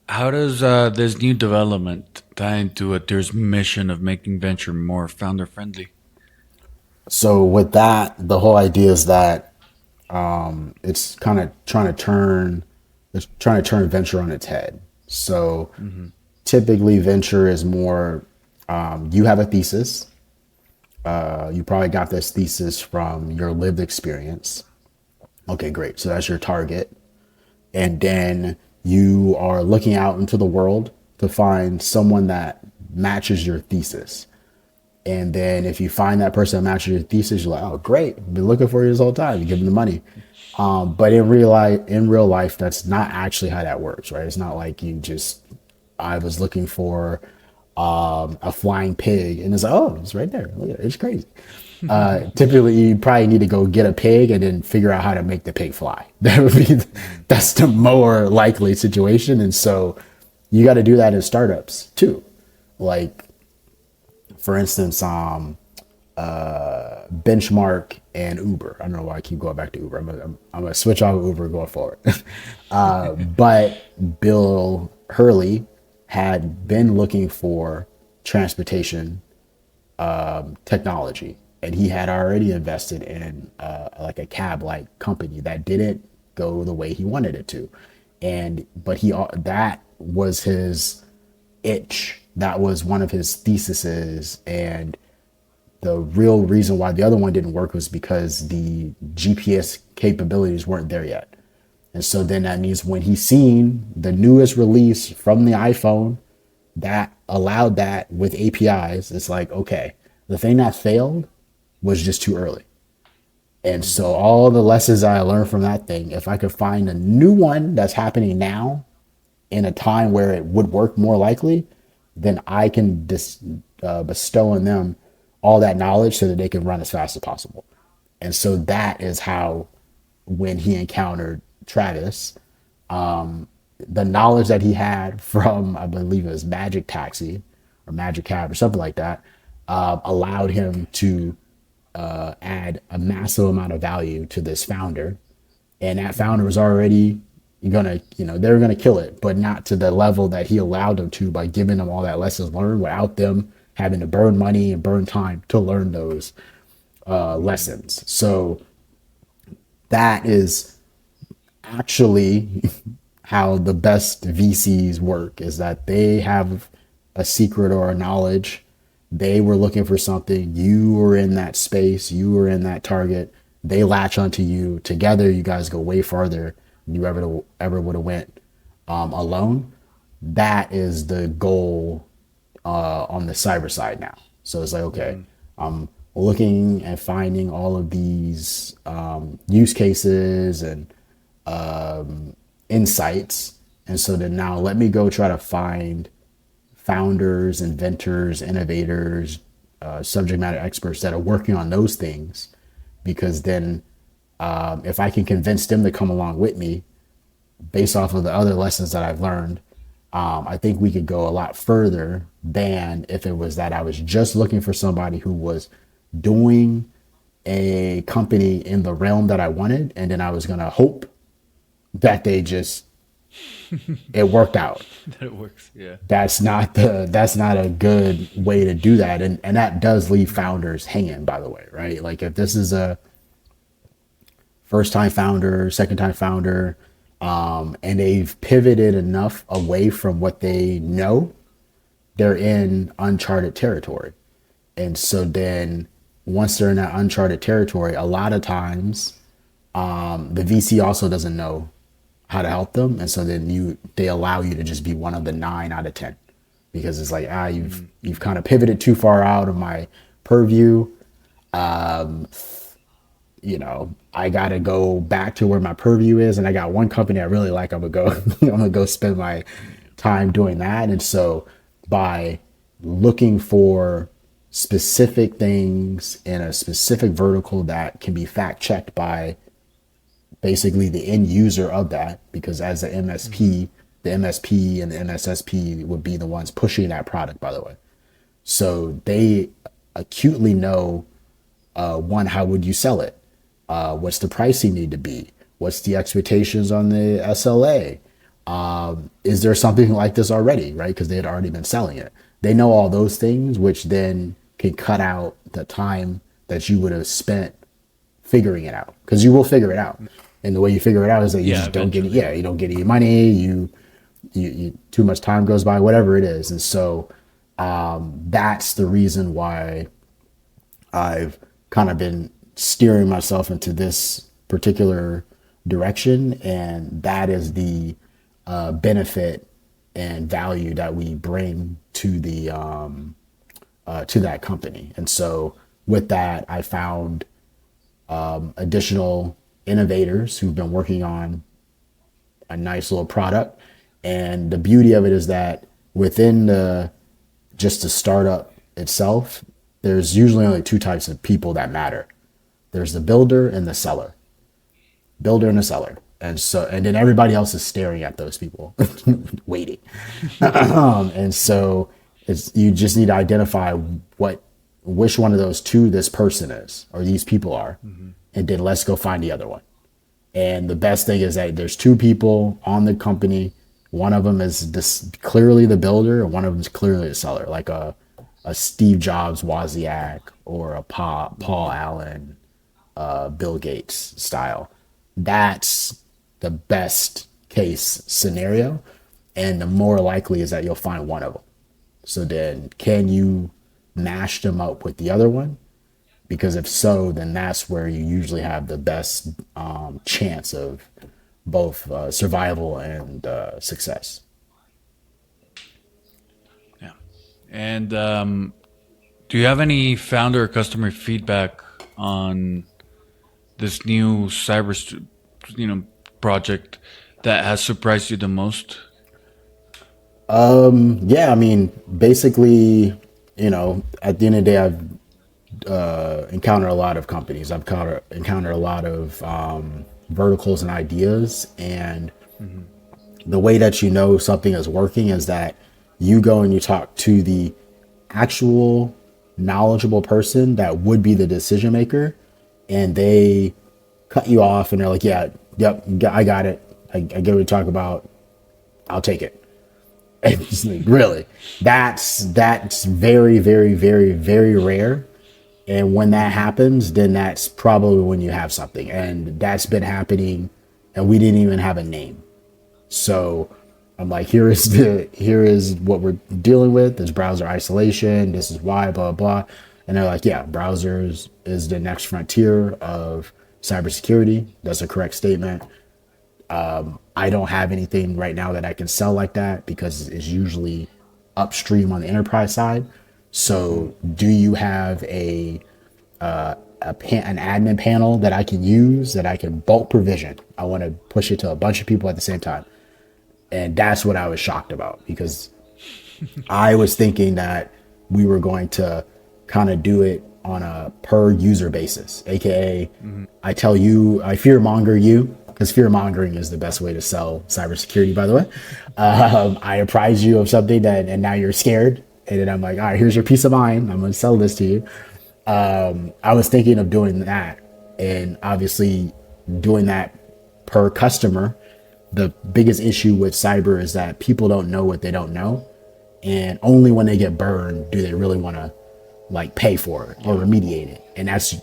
how does this new development tie into Auteur's mission of making venture more founder friendly? So with that, the whole idea is that it's kind of trying to turn venture on its head. So typically venture is more, you have a thesis. You probably got this thesis from your lived experience. Okay, great. So that's your target. And then you are looking out into the world to find someone that matches your thesis. And then if you find that person that matches your thesis, you're like, oh, great. I've been looking for you this whole time. You give them the money. But in real life, that's not actually how that works, right? It's not like I was looking for a flying pig and it's like, oh, it's right there. Look at it. It's crazy. Typically you probably need to go get a pig and then figure out how to make the pig fly. That's the more likely situation. And so you got to do that in startups too. Like for instance, Benchmark and Uber. I don't know why I keep going back to Uber. I'm gonna switch off Uber going forward. But Bill Hurley had been looking for transportation technology, and he had already invested in like a cab-like company that didn't go the way he wanted it to, but that was his itch. That was one of his theses, and the real reason why the other one didn't work was because the GPS capabilities weren't there yet. And so then that means when he's seen the newest release from the iPhone that allowed that with APIs, it's like, okay, the thing that failed was just too early. And so all the lessons I learned from that thing, if I could find a new one that's happening now in a time where it would work more likely, then I can bestow on them all that knowledge so that they can run as fast as possible. And so that is how, when he encountered Travis, the knowledge that he had from, I believe it was Magic Taxi or Magic Cab or something like that, allowed him to add a massive amount of value to this founder. And that founder was already gonna, they're gonna kill it, but not to the level that he allowed them to by giving them all that lessons learned without them having to burn money and burn time to learn those lessons. So that is actually how the best VCs work, is that they have a secret or a knowledge. They were looking for something. You were in that space. You were in that target. They latch onto you. Together, you guys go way farther than you ever would have went alone. That is the goal on the cyber side now. So it's like, okay, I'm looking and finding all of these use cases and insights. And so then now let me go try to find founders, inventors, innovators, subject matter experts that are working on those things. Because then if I can convince them to come along with me based off of the other lessons that I've learned, I think we could go a lot further than if it was that I was just looking for somebody who was doing a company in the realm that I wanted, and then I was going to hope that it worked out. That it works. Yeah. That's not a good way to do that. And that does leave founders hanging, by the way, right? Like if this is a first time founder, second time founder, and they've pivoted enough away from what they know, they're in uncharted territory. And so then once they're in that uncharted territory, a lot of times the VC also doesn't know how to help them. And so then they allow you to just be one of the 9 out of 10, because it's like, you've kind of pivoted too far out of my purview. I got to go back to where my purview is. And I got one company I really like. I'm gonna go spend my time doing that. And so by looking for specific things in a specific vertical that can be fact checked by basically the end user of that, because as the MSP and the MSSP would be the ones pushing that product, by the way. So they acutely know, one, how would you sell it? What's the pricing need to be? What's the expectations on the SLA? Is there something like this already, right? Because they had already been selling it. They know all those things, which then can cut out the time that you would have spent figuring it out, because you will figure it out. And the way you figure it out is that you just don't get it. Yeah, you don't get any money. You too much time goes by, whatever it is. And so that's the reason why I've kind of been steering myself into this particular direction. And that is the benefit and value that we bring to the to that company. And so with that, I found additional innovators who've been working on a nice little product. And the beauty of it is that within just the startup itself, there's usually only 2 types of people that matter. There's the builder and the seller. And then everybody else is staring at those people, waiting. And so you just need to identify which one of those 2 this person is, or these people are. And then let's go find the other one. And the best thing is that there's 2 people on the company. One of them is clearly the builder, and one of them is clearly the seller, like a Steve Jobs Wozniak or a Paul Allen, Bill Gates style. That's the best case scenario. And the more likely is that you'll find one of them. So then can you mash them up with the other one? Because if so, then that's where you usually have the best chance of both survival and success. Yeah. And do you have any founder or customer feedback on this new project that has surprised you the most? Yeah, I mean, basically, at the end of the day, I've encountered a lot of companies. I've encountered a lot of verticals and ideas. And the way that you know something is working is that you go and you talk to the actual knowledgeable person that would be the decision maker, and they cut you off and they're like, yeah, yep, I got it. I get what you talk about. I'll take it. And it's like, really, that's very, very, very, very rare. And when that happens, then that's probably when you have something. And that's been happening, and we didn't even have a name. So I'm like, here is what we're dealing with. There's browser isolation. This is why, blah, blah. And they're like, yeah, browsers is the next frontier of cybersecurity. That's a correct statement. I don't have anything right now that I can sell like that because it's usually upstream on the enterprise side. So do you have an admin panel that I can use that I can bulk provision? I want to push it to a bunch of people at the same time. And that's what I was shocked about, because I was thinking that we were going to kind of do it on a per user basis, aka I tell you, I fear monger you, because fear mongering is the best way to sell cybersecurity, by the way. I apprise you of something and now you're scared, and then I'm like, all right, here's your peace of mind. I'm going to sell this to you. I was thinking of doing that, and obviously doing that per customer. The biggest issue with cyber is that people don't know what they don't know, and only when they get burned do they really want to like pay for it or remediate it, and that's,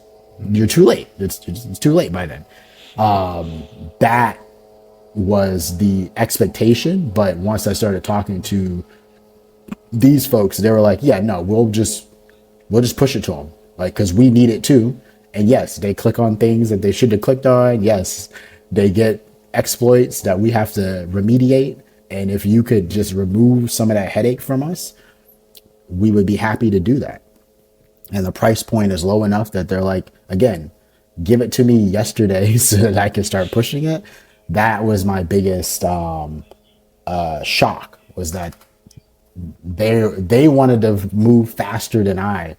you're too late. It's too late by then. That was the expectation, but once I started talking to these folks, they were like, yeah, no, we'll just push it to them, like, because we need it too. And yes, they click on things that they should have clicked on. Yes, they get exploits that we have to remediate, and if you could just remove some of that headache from us, we would be happy to do that. And the price point is low enough that they're like, again, give it to me yesterday so that I can start pushing it. That was my biggest shock, was that they wanted to move faster than I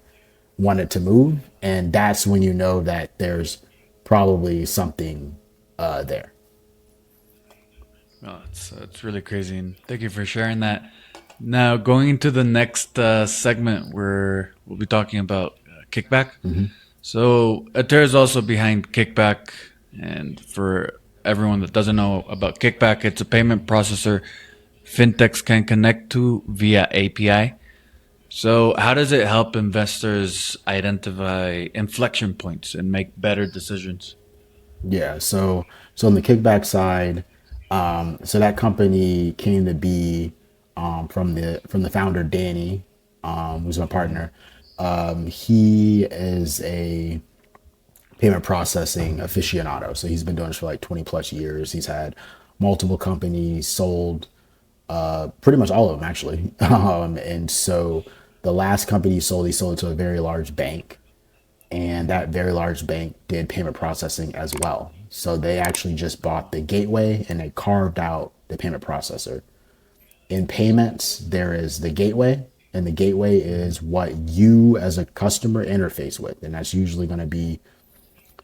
wanted to move, and that's when you know that there's probably something there. Oh, it's really crazy, and thank you for sharing that. Now, going into the next segment, where we'll be talking about Kickbac. So, Auteur is also behind Kickbac, and for everyone that doesn't know about Kickbac, it's a payment processor fintechs can connect to via API. So, how does it help investors identify inflection points and make better decisions? Yeah, so on the kickback side, so that company came to be from the founder Danny, who's my partner. He is a payment processing aficionado, so he's been doing this for like 20 plus years. He's had multiple companies, sold pretty much all of them actually. And so the last company he sold it to a very large bank, and that very large bank did payment processing as well. So they actually just bought the gateway and they carved out the payment processor. In payments, there is the gateway, and the gateway is what you as a customer interface with. And that's usually going to be,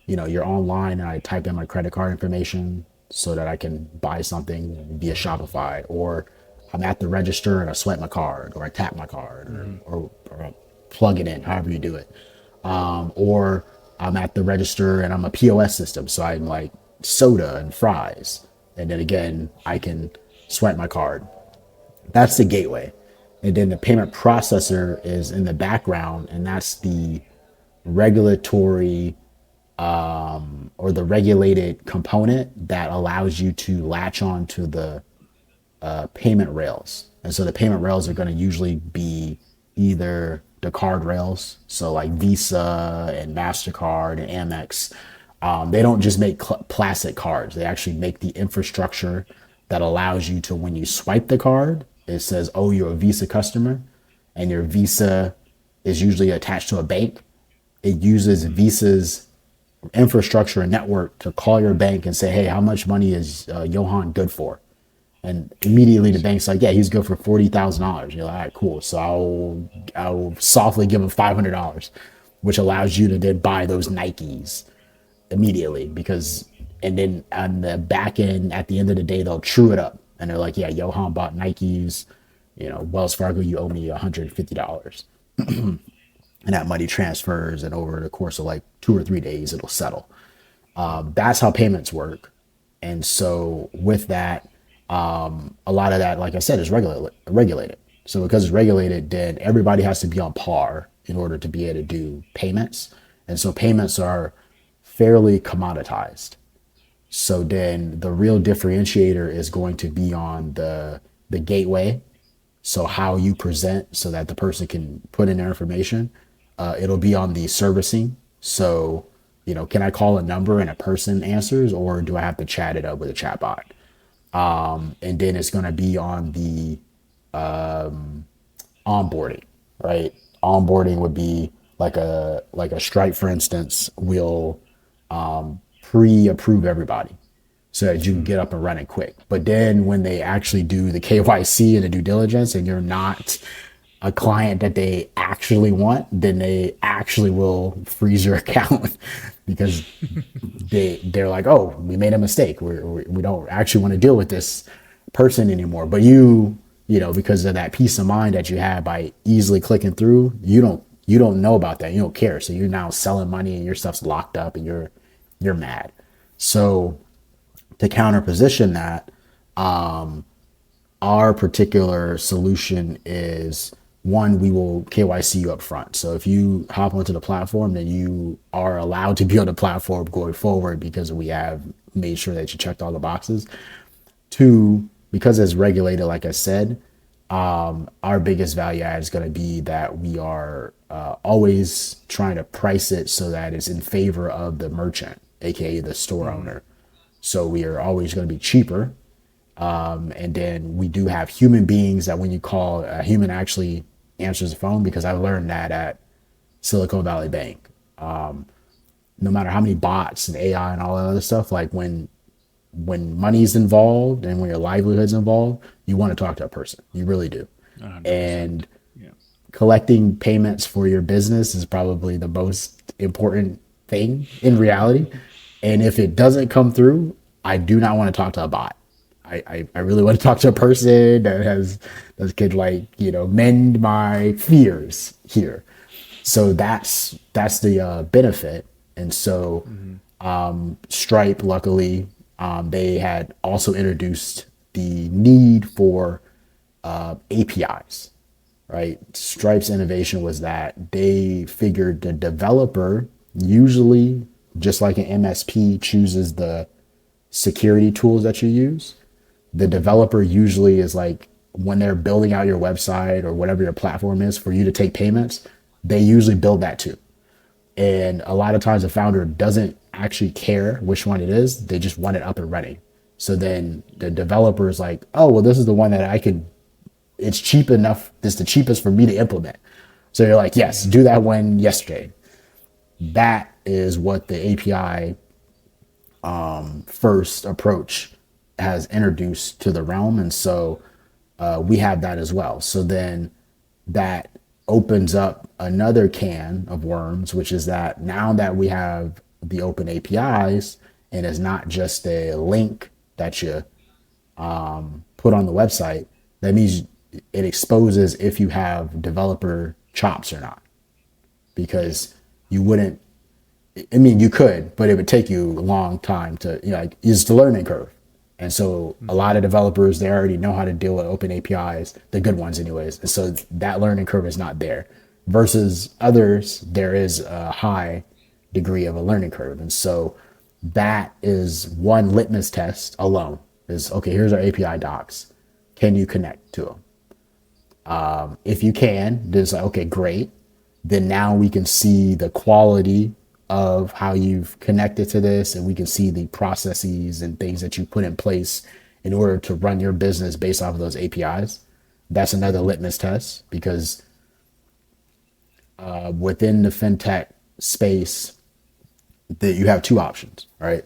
you're online and I type in my credit card information so that I can buy something via Shopify, or I'm at the register and I swipe my card, or I tap my card, or I plug it in, however you do it. Or I'm at the register and I'm a POS system, so I'm like soda and fries, and then again I can swipe my card. That's the gateway. And then the payment processor is in the background, and that's the regulatory or the regulated component that allows you to latch on to the payment rails. And so the payment rails are going to usually be either the card rails, so like Visa and MasterCard and Amex. They don't just make plastic cards. They actually make the infrastructure that allows you to, when you swipe the card, it says, oh, you're a Visa customer, and your Visa is usually attached to a bank. It uses Visa's infrastructure and network to call your bank and say, hey, how much money is Johan good for? And immediately the bank's like, yeah, he's good for $40,000. You're like, all right, cool. So I'll softly give him $500, which allows you to then buy those Nikes immediately because, and then on the back end, at the end of the day, they'll true it up. And they're like, yeah, Johan bought Nikes, Wells Fargo, you owe me $150. And that money transfers, and over the course of like 2 or 3 days, it'll settle. That's how payments work. And so with that, a lot of that, like I said, is regulated. So because it's regulated, then everybody has to be on par in order to be able to do payments. And so payments are fairly commoditized. So then the real differentiator is going to be on the gateway. So how you present so that the person can put in their information. It'll be on the servicing. So, can I call a number and a person answers, or do I have to chat it up with a chatbot? And then it's going to be on the onboarding, right? Onboarding would be like a Stripe, for instance, will pre-approve everybody so that you can get up and running quick. But then when they actually do the KYC and the due diligence, and you're not a client that they actually want, then they actually will freeze your account because they're like, oh, we made a mistake. We don't actually want to deal with this person anymore. But because of that peace of mind that you have by easily clicking through, you don't know about that. You don't care. So you're now selling money and your stuff's locked up and you're mad. So to counterposition that, our particular solution is, one, we will KYC you up front. So if you hop onto the platform, then you are allowed to be on the platform going forward because we have made sure that you checked all the boxes. Two, because it's regulated, like I said, our biggest value add is going to be that we are always trying to price it so that it's in favor of the merchant, aka the store owner. So we are always going to be cheaper. And then we do have human beings that when you call, a human actually answers the phone, because I learned that at Silicon Valley Bank. No matter how many bots and AI and all that other stuff, like when money's involved and when your livelihood's involved, you want to talk to a person. You really do. 100%. And Yeah. collecting payments for your business is probably the most important thing in reality. And if it doesn't come through, I do not want to talk to a bot. I really want to talk to a person that could mend my fears here. So that's the benefit. And so Stripe, luckily, they had also introduced the need for APIs, right? Stripe's innovation was that they figured the developer, usually just like an MSP chooses the security tools that you use, the developer usually is like, when they're building out your website or whatever your platform is for you to take payments, they usually build that too. And a lot of times the founder doesn't actually care which one it is. They just want it up and running. So then the developer is like, oh, well, this is the one that it's cheap enough. This is the cheapest for me to implement. So you're like, yes, do that one yesterday. That is what the API first approach has introduced to the realm. And so we have that as well. So then that opens up another can of worms, which is that now that we have the open APIs, and it's not just a link that you put on the website, that means it exposes if you have developer chops or not. Because you wouldn't, you could, but it would take you a long time to, it's the learning curve. And so a lot of developers, they already know how to deal with open APIs, the good ones anyways. And so that learning curve is not there. Versus others, there is a high degree of a learning curve. And so that is one litmus test alone is, okay, here's our API docs. Can you connect to them? If you can, then it's like, okay, great. Then now we can see the quality of how you've connected to this, and we can see the processes and things that you put in place in order to run your business based off of those APIs. That's another litmus test, because within the fintech space, that you have two options, right?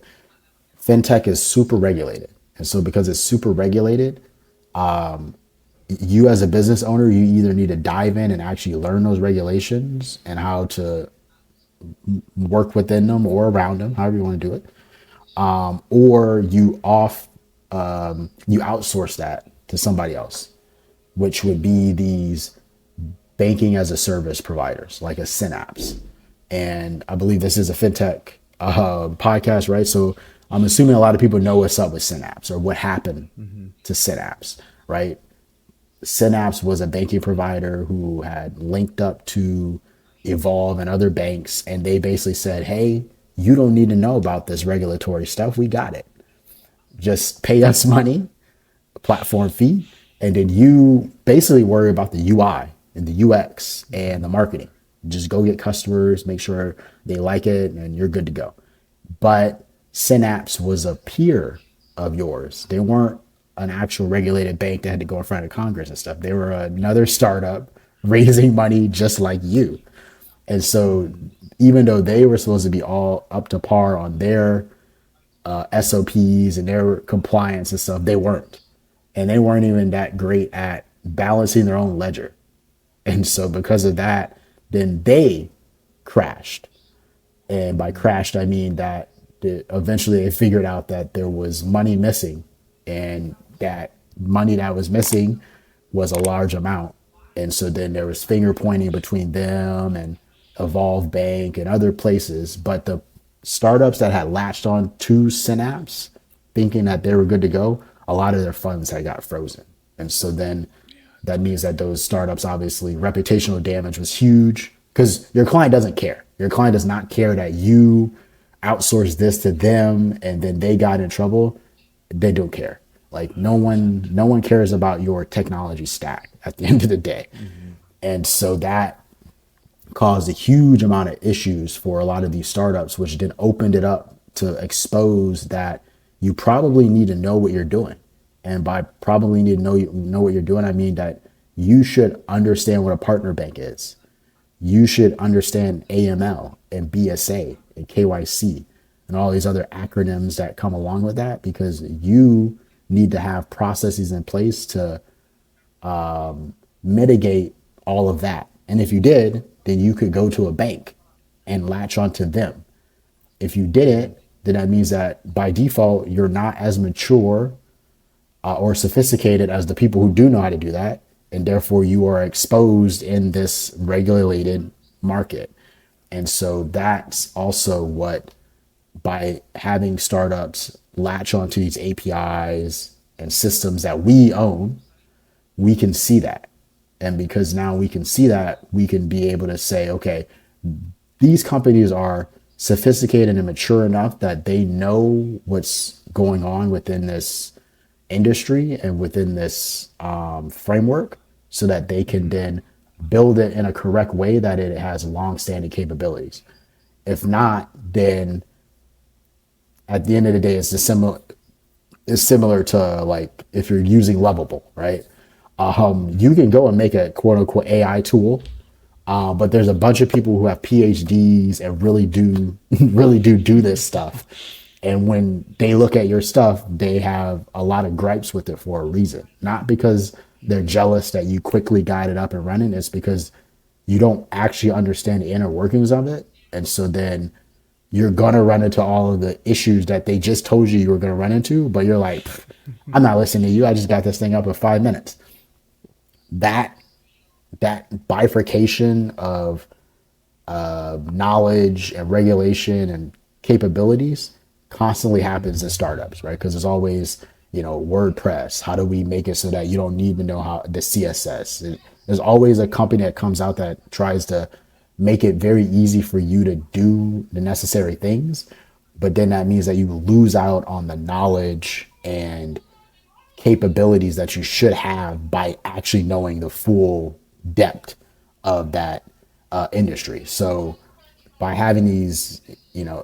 Fintech is super regulated. And so because it's super regulated, you as a business owner, you either need to dive in and actually learn those regulations and how to work within them or around them, however you want to do it, or you outsource that to somebody else, which would be these banking as a service providers like a Synapse. And I believe this is a fintech podcast, right? So I'm assuming a lot of people know what's up with Synapse or what happened to Synapse, right? Synapse was a banking provider who had linked up to Evolve and other banks, and they basically said, hey, you don't need to know about this regulatory stuff. We got it. Just pay us money, platform fee, and then you basically worry about the UI and the UX and the marketing. Just go get customers, make sure they like it, and you're good to go. But Synapse was a peer of yours. They weren't an actual regulated bank that had to go in front of Congress and stuff. They were another startup raising money just like you. And so even though they were supposed to be all up to par on their SOPs and their compliance and stuff, they weren't. And they weren't even that great at balancing their own ledger. And so because of that, then they crashed. And by crashed, I mean that eventually they figured out that there was money missing, and that money that was missing was a large amount. And so then there was finger pointing between them and Evolve Bank and other places. But the startups that had latched on to Synapse, thinking that they were good to go, a lot of their funds had got frozen. And so then that means that those startups, obviously, reputational damage was huge because your client doesn't care. Your client does not care that you outsourced this to them and then they got in trouble. They don't care. Like no one cares about your technology stack at the end of the day. And so that caused a huge amount of issues for a lot of these startups, which then opened it up to expose that you probably need to know what you're doing. And by probably need to know what you're doing, I mean that you should understand what a partner bank is. You should understand AML and BSA and KYC and all these other acronyms that come along with that, because you need to have processes in place to mitigate all of that. And if you did, then you could go to a bank and latch onto them. If you didn't, then that means that by default, you're not as mature or sophisticated as the people who do know how to do that. And therefore you are exposed in this regulated market. And so that's also what, by having startups latch onto these APIs and systems that we own, we can see that. And because now we can see that, we can be able to say, okay, these companies are sophisticated and mature enough that they know what's going on within this industry and within this framework, so that they can then build it in a correct way that it has long-standing capabilities. If not, then at the end of the day, it's similar to like if you're using Lovable, right? You can go and make a quote unquote AI tool, but there's a bunch of people who have PhDs and really do this stuff. And when they look at your stuff, they have a lot of gripes with it for a reason. Not because they're jealous that you quickly got it up and running. It's because you don't actually understand the inner workings of it. And so then you're going to run into all of the issues that they just told you were going to run into. But you're like, I'm not listening to you. I just got this thing up in 5 minutes. That bifurcation of knowledge and regulation and capabilities constantly happens in startups, right? Because there's always, WordPress. How do we make it so that you don't need to know how the CSS? There's always a company that comes out that tries to make it very easy for you to do the necessary things. But then that means that you lose out on the knowledge and capabilities that you should have by actually knowing the full depth of that industry. So by having these,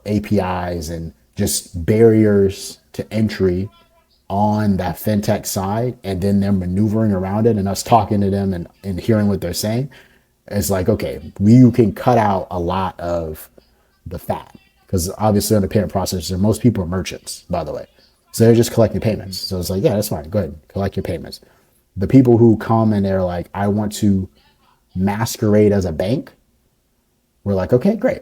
APIs and just barriers to entry on that fintech side, and then them maneuvering around it and us talking to them and hearing what they're saying, it's like, okay, you can cut out a lot of the fat. Because obviously on the payment processor, most people are merchants, by the way. So they're just collecting payments. So it's like, yeah, that's fine. Go ahead, collect your payments. The people who come and they're like, I want to masquerade as a bank, we're like, okay, great.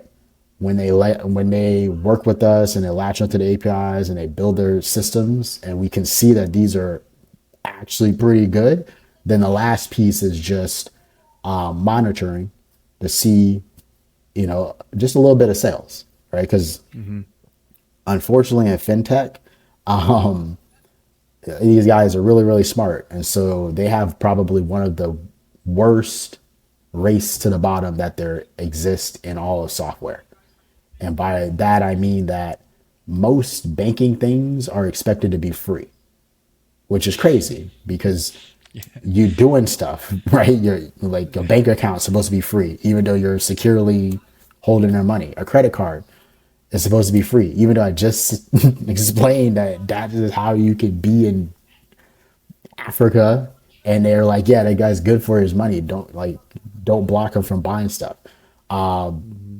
When they work with us and they latch onto the APIs and they build their systems and we can see that these are actually pretty good, then the last piece is just monitoring to see, just a little bit of sales, right? Because unfortunately in fintech, um, these guys are really, really smart. And so they have probably one of the worst race to the bottom that there exists in all of software. And by that, I mean that most banking things are expected to be free, which is crazy because you're doing stuff, right? You're like a bank account is supposed to be free, even though you're securely holding their money. A credit card is supposed to be free, even though I just explained that that is how you could be in Africa. And they're like, yeah, that guy's good for his money. Don't block him from buying stuff.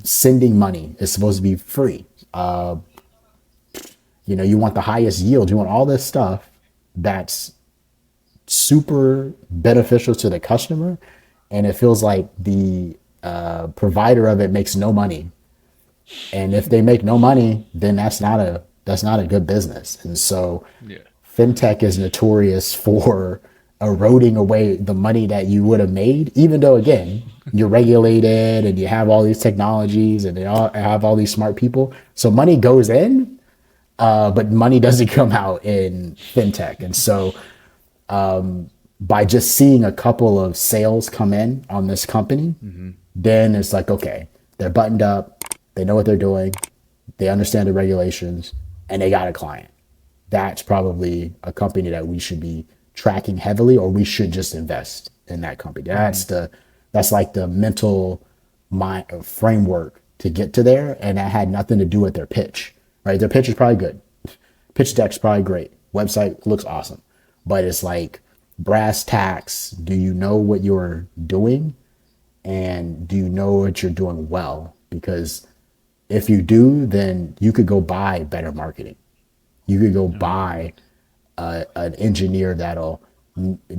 Sending money is supposed to be free. You want the highest yield. You want all this stuff that's super beneficial to the customer, and it feels like the provider of it makes no money. And if they make no money, then that's not a good business. And so, fintech is notorious for eroding away the money that you would have made, even though again you're regulated and you have all these technologies and they all have all these smart people. So money goes in, but money doesn't come out in fintech. And so by just seeing a couple of sales come in on this company, then it's like, okay, they're buttoned up, they know what they're doing, they understand the regulations, and they got a client. That's probably a company that we should be tracking heavily, or we should just invest in that company. That's like the mental mind framework to get to there. And that had nothing to do with their pitch, right? Their pitch is probably good. Pitch deck's probably great. Website looks awesome. But it's like brass tacks. Do you know what you're doing? And do you know what you're doing well? Because if you do, then you could go buy better marketing. You could go buy an engineer that'll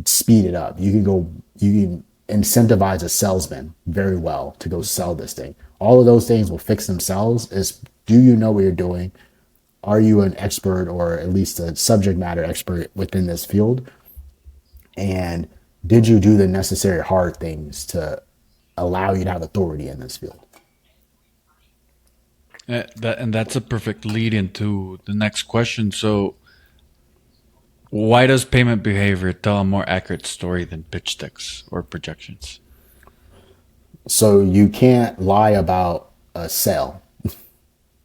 speed it up. You can incentivize a salesman very well to go sell this thing. All of those things will fix themselves. Is, do you know what you're doing? Are you an expert, or at least a subject matter expert within this field? And did you do the necessary hard things to allow you to have authority in this field? That's a perfect lead into the next question. So, why does payment behavior tell a more accurate story than pitch decks or projections? So you can't lie about a sale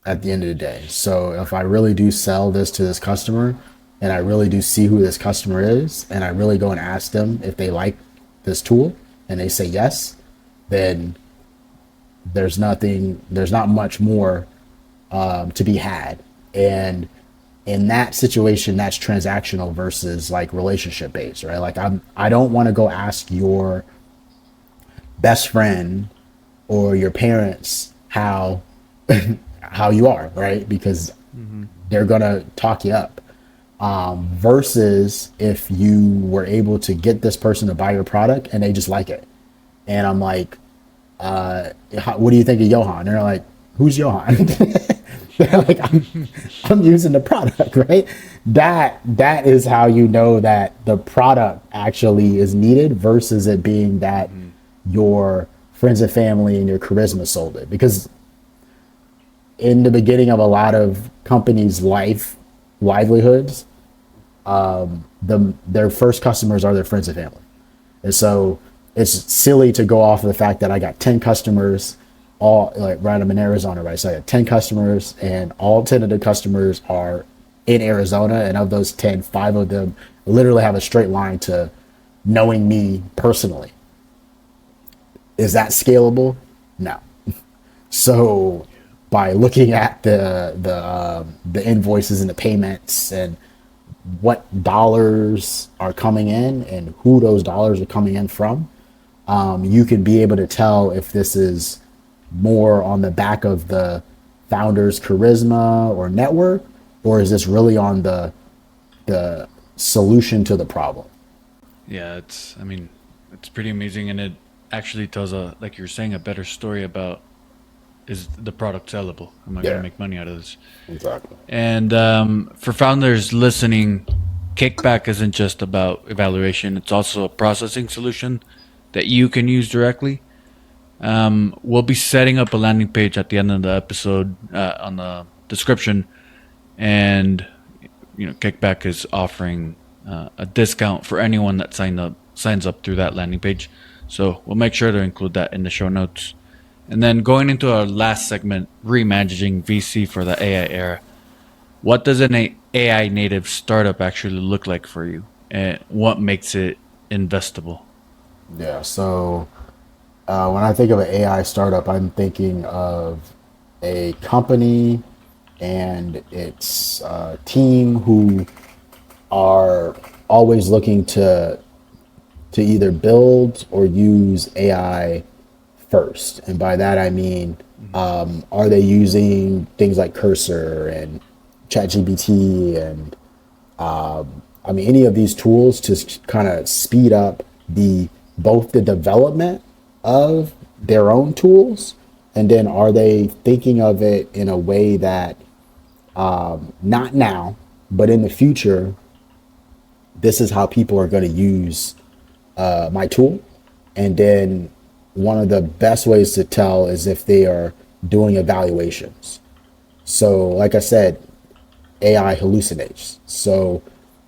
at the end of the day. So if I really do sell this to this customer and I really do see who this customer is and I really go and ask them if they like this tool and they say yes, then there's not much more to be had. And in that situation, that's transactional versus like relationship based, right? Like I don't want to go ask your best friend or your parents how you are, right? Because they're gonna talk you up. Versus if you were able to get this person to buy your product and they just like it, and I'm like, what do you think of Johan? They're like, who's Johan? They're like, I'm using the product, right? That is how you know that the product actually is needed versus it being that your friends and family and your charisma sold it. Because in the beginning of a lot of companies' livelihoods, their first customers are their friends and family. And so it's silly to go off of the fact that I got 10 customers, all like right. I'm in Arizona, right? So I got 10 customers and all 10 of the customers are in Arizona. And of those 10, 5 of them literally have a straight line to knowing me personally. Is that scalable? No. So by looking at the invoices and the payments and what dollars are coming in and who those dollars are coming in from, you can be able to tell if this is more on the back of the founder's charisma or network, or is this really on the the solution to the problem. Yeah, it's pretty amazing, and it actually tells like you're saying, a better story about, is the product sellable? Am I going to Yeah, make money out of this? exactly. And for founders listening, Kickbac isn't just about evaluation; it's also a processing solution that you can use directly. We'll be setting up a landing page at the end of the episode on the description, and Kickback is offering a discount for anyone that signs up through that landing page. So we'll make sure to include that in the show notes. And then going into our last segment, reimagining VC for the AI era. What does an AI native startup actually look like for you, and what makes it investable? Yeah. So when I think of an AI startup, I'm thinking of a company and its team who are always looking to either build or use AI first. And by that I mean, are they using things like Cursor and ChatGPT and I mean any of these tools to kind of speed up the both the development of their own tools, and then are they thinking of it in a way that not now but in the future, this is how people are going to use my tool. And then one of the best ways to tell is if they are doing evaluations. So like I said, AI hallucinates. So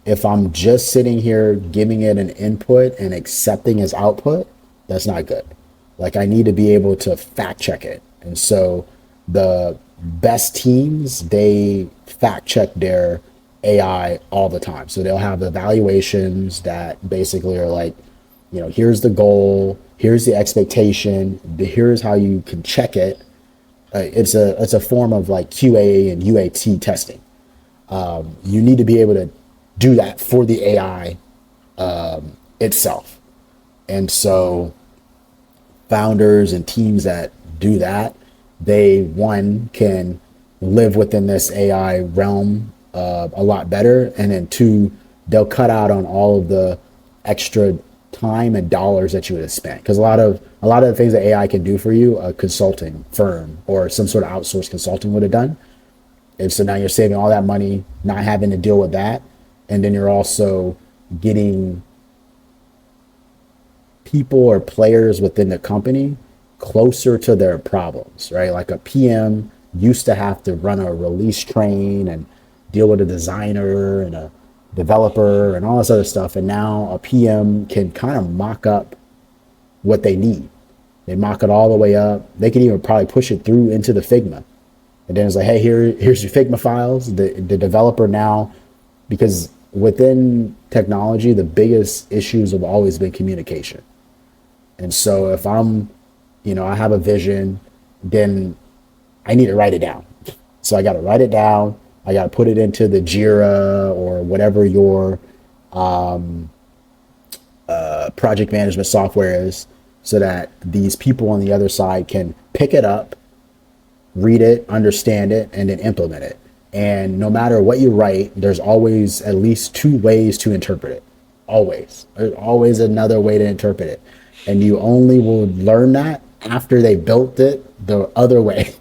if I'm just sitting here giving it an input and accepting as output, that's not good. Like I need to be able to fact check it. And so the best teams, they fact check their AI all the time. So they'll have evaluations that basically are like, here's the goal, here's the expectation, here's how you can check it. It's a form of like QA and UAT testing. You need to be able to do that for the AI itself. And so founders and teams that do that, they one can live within this AI realm a lot better, and then two, they'll cut out on all of the extra time and dollars that you would have spent, because a lot of the things that AI can do for you, a consulting firm or some sort of outsourced consulting would have done. And so now you're saving all that money, not having to deal with that, and then you're also getting people or players within the company closer to their problems, right? Like a PM used to have to run a release train and deal with a designer and a developer and all this other stuff. And now a PM can kind of mock up what they need. They mock it all the way up. They can even probably push it through into the Figma. And then it's like, hey, here's your Figma files. The developer now, because within technology, the biggest issues have always been communication. And so if I have a vision, then I need to write it down. So I got to write it down. I got to put it into the Jira or whatever your project management software is, so that these people on the other side can pick it up, read it, understand it, and then implement it. And no matter what you write, there's always at least two ways to interpret it. Always. There's always another way to interpret it. And you only will learn that after they built it the other way.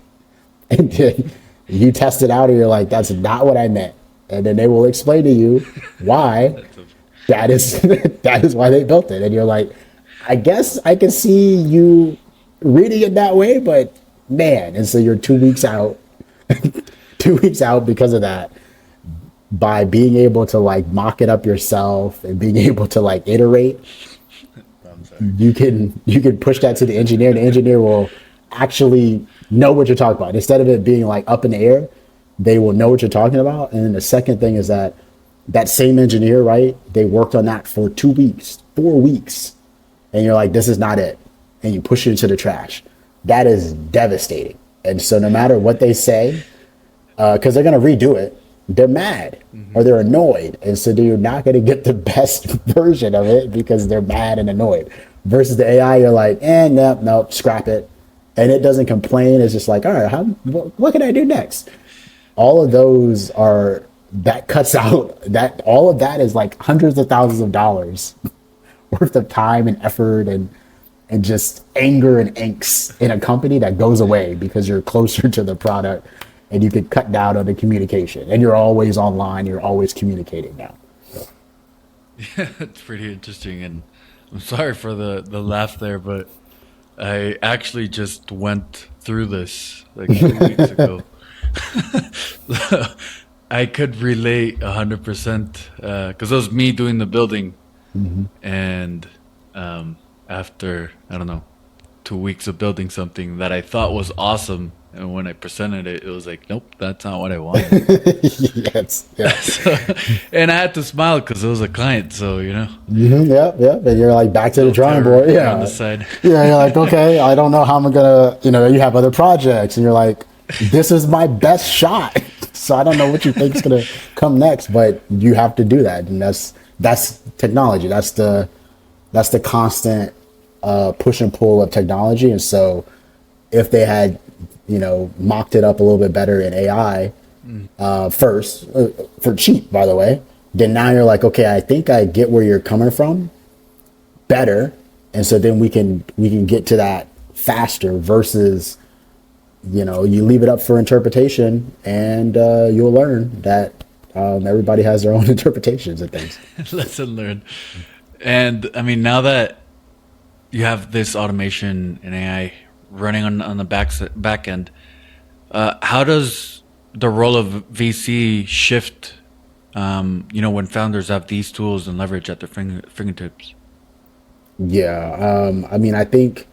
And then you test it out and you're like, that's not what I meant. And then they will explain to you why that is that is why they built it. And you're like, I guess I can see you reading it that way, but man. And so you're 2 weeks out, 2 weeks out because of that. By being able to like mock it up yourself and being able to like iterate, you can push that to the engineer. The engineer will actually know what you're talking about. Instead of it being like up in the air, they will know what you're talking about. And then the second thing is that same engineer, right? They worked on that for 2 weeks, 4 weeks. And you're like, this is not it. And you push it into the trash. That is devastating. And so no matter what they say, because they're going to redo it, they're mad or they're annoyed. And so you're not going to get the best version of it because they're mad and annoyed. Versus the AI, you're like, no, scrap it. And it doesn't complain. It's just like, all right, what can I do next? All of those are that cuts out that all of that is like hundreds of thousands of dollars worth of time and effort and just anger and angst in a company that goes away because you're closer to the product and you can cut down on the communication and you're always online, you're always communicating now. Yeah, it's pretty interesting, and I'm sorry for the laugh there, but I actually just went through this like 2 weeks ago. So I could relate 100% because it was me doing the building, and after I don't know 2 weeks of building something that I thought was awesome, and when I presented it, it was like, nope, that's not what I wanted. Yes, yeah. So, and I had to smile because it was a client, so Yeah, yeah. And you're like back to the little drawing terror board. on the Yeah. side. Yeah, you're like, okay, I don't know how I'm gonna, you have other projects and you're like, this is my best shot. So I don't know what you think is gonna come next, but you have to do that. And that's technology. That's the constant push and pull of technology. And so if they had, mocked it up a little bit better in AI first, for cheap, by the way, then now you're like, okay, I think I get where you're coming from better. And so then we can get to that faster versus, you leave it up for interpretation and you'll learn that everybody has their own interpretations of things. Lesson learned. And I mean, now that you have this automation and AI running on the back end, how does the role of VC shift? When founders have these tools and leverage at their fingertips. Yeah. I mean, I think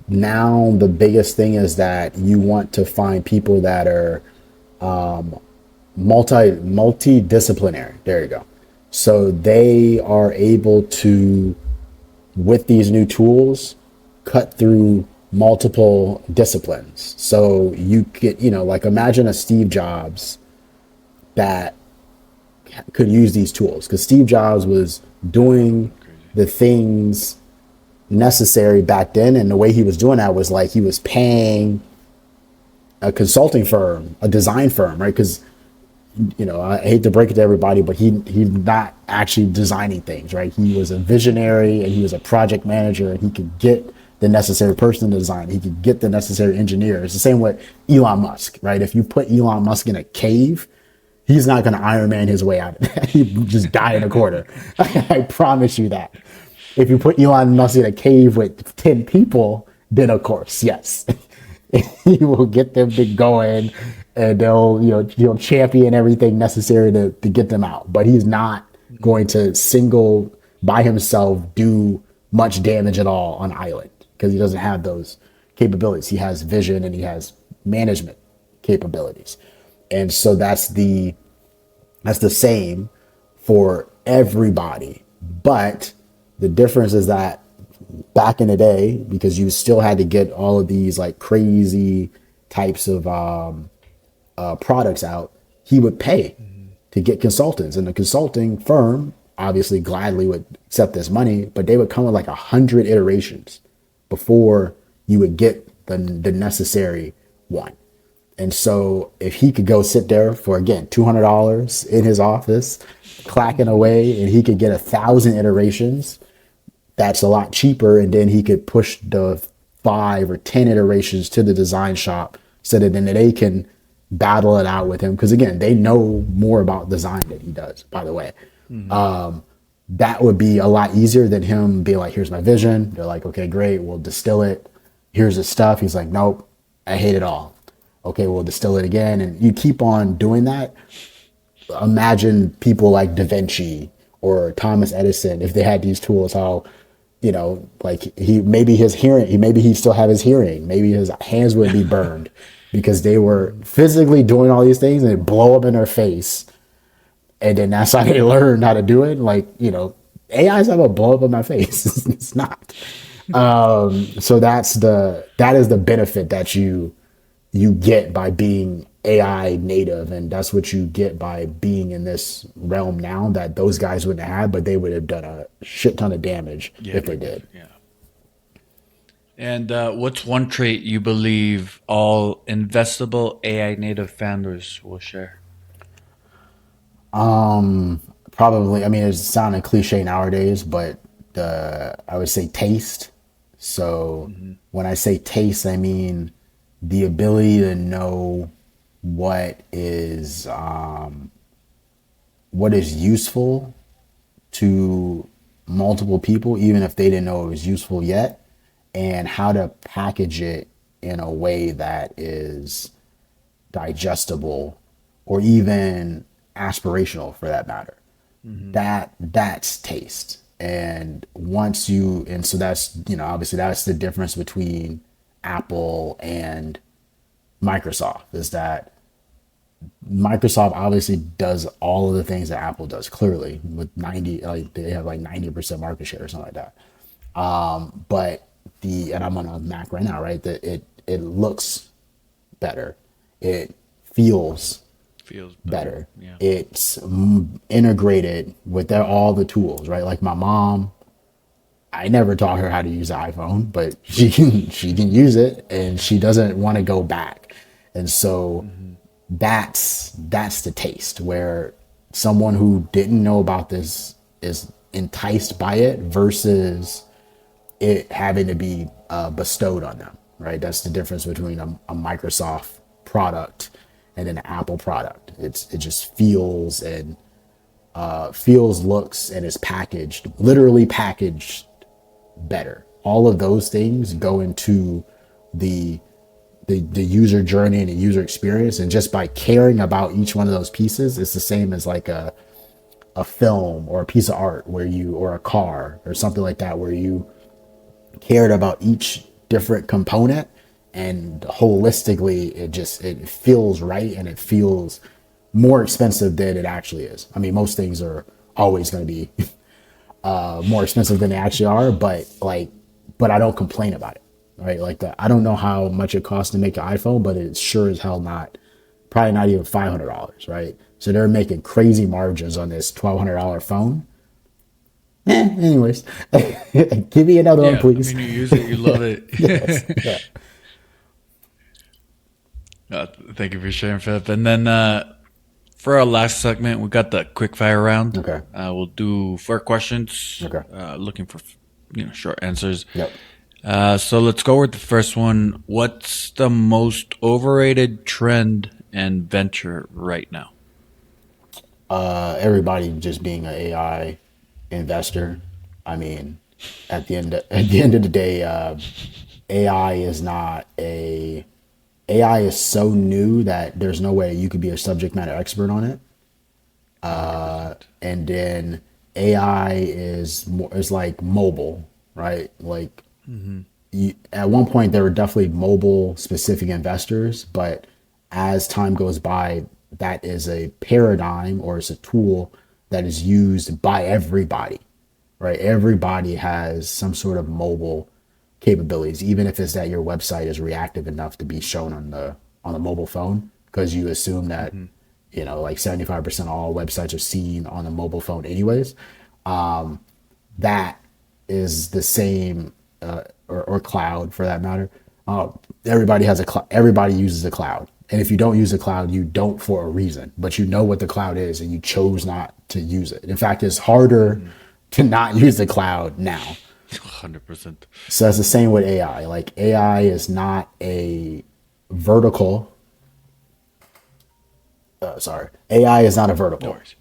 now the biggest thing is that you want to find people that are multidisciplinary. There you go. So they are able to, with these new tools, cut through multiple disciplines. So you get, like imagine a Steve Jobs that could use these tools because Steve Jobs was doing the things necessary back then. And the way he was doing that was like he was paying a consulting firm, a design firm, right? Because I hate to break it to everybody, but he's not actually designing things, right? He was a visionary and he was a project manager, and he could get the necessary person to design. He could get the necessary engineer. It's the same with Elon Musk, right? If you put Elon Musk in a cave, he's not going to Iron Man his way out of that. He'd just die in a corner. I promise you that. If you put Elon Musk in a cave with 10 people, then of course, yes, he will get them to go in and he'll champion everything necessary to get them out. But he's not going to single by himself do much damage at all on island because he doesn't have those capabilities. He has vision and he has management capabilities. And so that's the same for everybody. But the difference is that back in the day, because you still had to get all of these like crazy types of products out, he would pay to get consultants, and the consulting firm obviously gladly would accept this money, but they would come with like 100 iterations before you would get the necessary one. And so if he could go sit there for, again, $200 in his office, clacking away, and he could get 1,000 iterations, that's a lot cheaper. And then he could push the 5 or 10 iterations to the design shop so that then they can battle it out with him. Because again, they know more about design than he does, by the way. That would be a lot easier than him being like, here's my vision. They're like, okay, great, we'll distill it. Here's the stuff. He's like, nope, I hate it all. Okay, we'll distill it again. And you keep on doing that. Imagine people like Da Vinci or Thomas Edison, if they had these tools, how, like maybe he still have his hearing. Maybe his hands would be burned because they were physically doing all these things and it blow up in their face. And then that's how they learned how to do it. Like, AI's not gonna blow up in my face. It's not. So that is the benefit that you get by being AI native, and that's what you get by being in this realm now that those guys wouldn't have, but they would have done a shit ton of damage if they did. Yeah. And what's one trait you believe all investable AI native founders will share? Probably. I mean, it's sounding cliche nowadays, but I would say taste. So when I say taste, I mean the ability to know what is useful to multiple people, even if they didn't know it was useful yet, and how to package it in a way that is digestible or even aspirational for that matter. That's taste. And so that's, obviously that's the difference between Apple and Microsoft, is that Microsoft obviously does all of the things that Apple does clearly with 90, like they have like 90% market share or something like that. But and I'm on a Mac right now, right? That it looks better. It feels Feels better. Yeah. It's integrated with all the tools, right? Like my mom, I never taught her how to use the iPhone, but she can use it, and she doesn't want to go back. And so that's the taste, where someone who didn't know about this is enticed by it versus it having to be bestowed on them, right? That's the difference between a Microsoft product and an Apple product. It just feels, looks, and is packaged, literally packaged better. All of those things go into the the user journey and the user experience. And just by caring about each one of those pieces, it's the same as like a film or a piece of art or a car or something like that, where you cared about each different component, and holistically it feels right, and it feels more expensive than it actually is. I mean, most things are always going to be more expensive than they actually are, but I don't complain about it, right? Like I don't know how much it costs to make an iPhone, but it's sure as hell probably not even $500, right? So they're making crazy margins on this $1,200 phone. Anyways, give me another one, Yeah, I please. mean, you use it, you love it. Yes. Yeah. Thank you for sharing, Philip. And then for our last segment, we got the quick fire round. Okay. We'll do 4 questions. Okay. Looking for short answers. Yep. So let's go with the first one. What's the most overrated trend and venture right now? Everybody just being an AI investor. I mean, at the end of the day, AI is not a AI is so new that there's no way you could be a subject matter expert on it. 100%. And then AI is like mobile, right? Like at one point there were definitely mobile specific investors, but as time goes by, that is a paradigm, or it's a tool that is used by everybody, right? Everybody has some sort of mobile capabilities, even if it's that your website is reactive enough to be shown on the mobile phone, because you assume that like 75% of all websites are seen on a mobile phone anyways. That is the same, or cloud for that matter. Everybody has everybody uses a cloud, and if you don't use a cloud, you don't for a reason, but you know what the cloud is and you chose not to use it. In fact, it's harder to not use the cloud now. 100%. So it's the same with AI. Like AI is not a vertical. AI is not a vertical. No worries.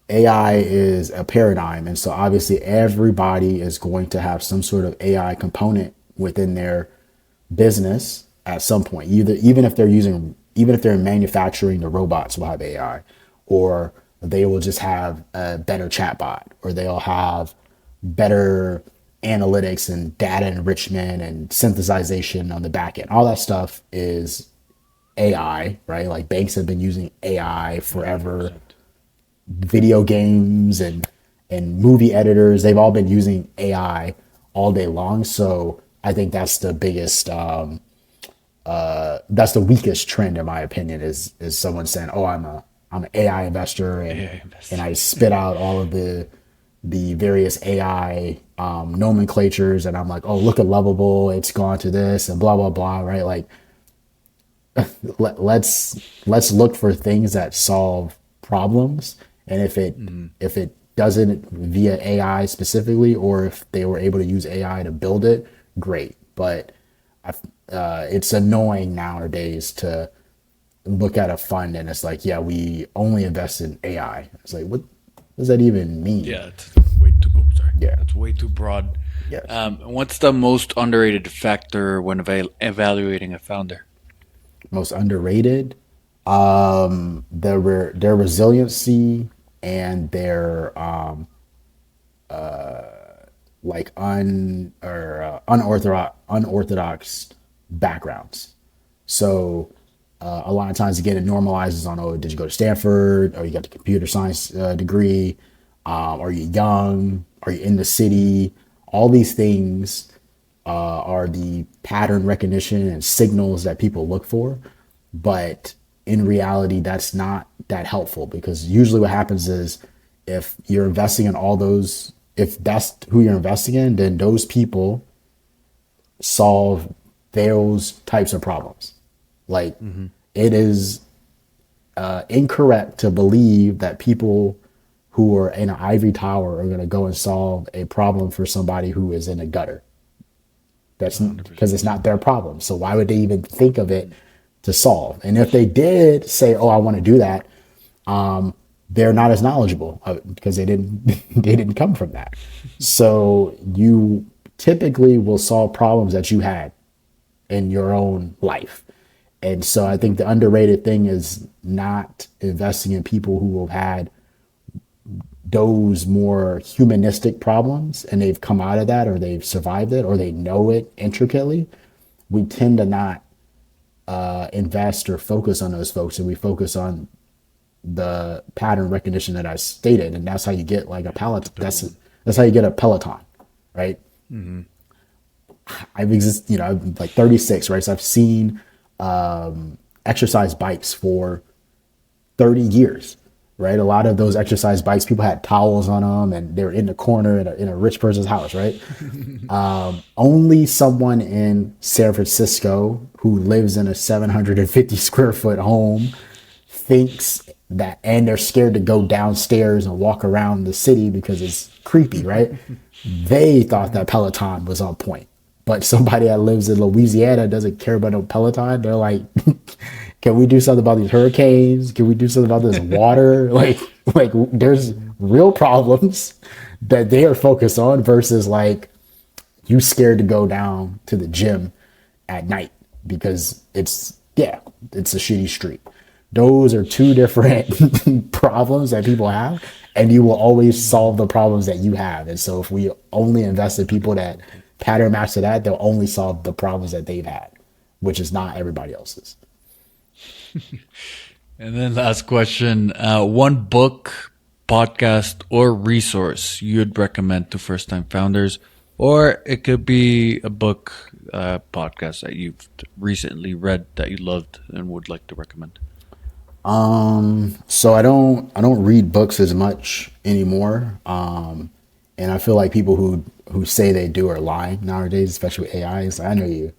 AI is a paradigm, and so obviously everybody is going to have some sort of AI component within their business at some point. Even if they're manufacturing, the robots will have AI, or they will just have a better chatbot, or they'll have better analytics and data enrichment and synthesization on the back end. All that stuff is AI, right? Like banks have been using AI forever. 100%. Video games and movie editors, they've all been using AI all day long. So I think that's the biggest that's the weakest trend in my opinion, is someone saying, oh, I'm an AI investor, AI investor. and I spit out all of the various AI nomenclatures, and I'm like, oh, look at Lovable, it's gone to this and blah blah blah, right? Like let's look for things that solve problems And if it doesn't via AI specifically, or if they were able to use AI to build it, great. But it's annoying nowadays to look at a fund and it's like, yeah, we only invest in AI. It's like, what does that even mean? Yeah, it's way too. Oh, sorry. Yeah. It's way too broad. Yes. What's the most underrated factor when evaluating a founder? Most underrated, their resiliency and their like unorthodox backgrounds. So a lot of times, again, it normalizes on, oh, did you go to Stanford? Or you got the computer science degree? Are you young? Are you in the city? All these things are the pattern recognition and signals that people look for. But in reality, that's not that helpful, because usually what happens is, if you're investing in all those, if that's who you're investing in, then those people solve those types of problems. Like, it is incorrect to believe that people who are in an ivory tower are going to go and solve a problem for somebody who is in a gutter. That's because it's not their problem. So why would they even think of it to solve? And if they did say, oh, I want to do that, they're not as knowledgeable because they didn't come from that. So you typically will solve problems that you had in your own life. And so I think the underrated thing is not investing in people who have had those more humanistic problems and they've come out of that, or they've survived it, or they know it intricately. We tend to not invest or focus on those folks, and we focus on the pattern recognition that I stated, and that's how you get like a Peloton. That's how you get a Peloton, right? I'm like 36, right? So I've seen exercise bikes for 30 years, right? A lot of those exercise bikes, people had towels on them and they were in the corner in a rich person's house, right? Only someone in San Francisco who lives in a 750 square foot home thinks that, and they're scared to go downstairs and walk around the city because it's creepy, right? They thought that Peloton was on point. But somebody that lives in Louisiana doesn't care about no Peloton. They're like, can we do something about these hurricanes? Can we do something about this water? like there's real problems that they are focused on versus like you scared to go down to the gym at night because it's a shitty street. Those are two different problems that people have, and you will always solve the problems that you have. And so if we only invest in people that pattern match to that, they'll only solve the problems that they've had, which is not everybody else's. And then last question, one book, podcast, or resource you'd recommend to first-time founders, or it could be a book, podcast that you've recently read that you loved and would like to recommend. So I don't read books as much anymore. And I feel like people who say they do are lying nowadays, especially with AI. So I know you.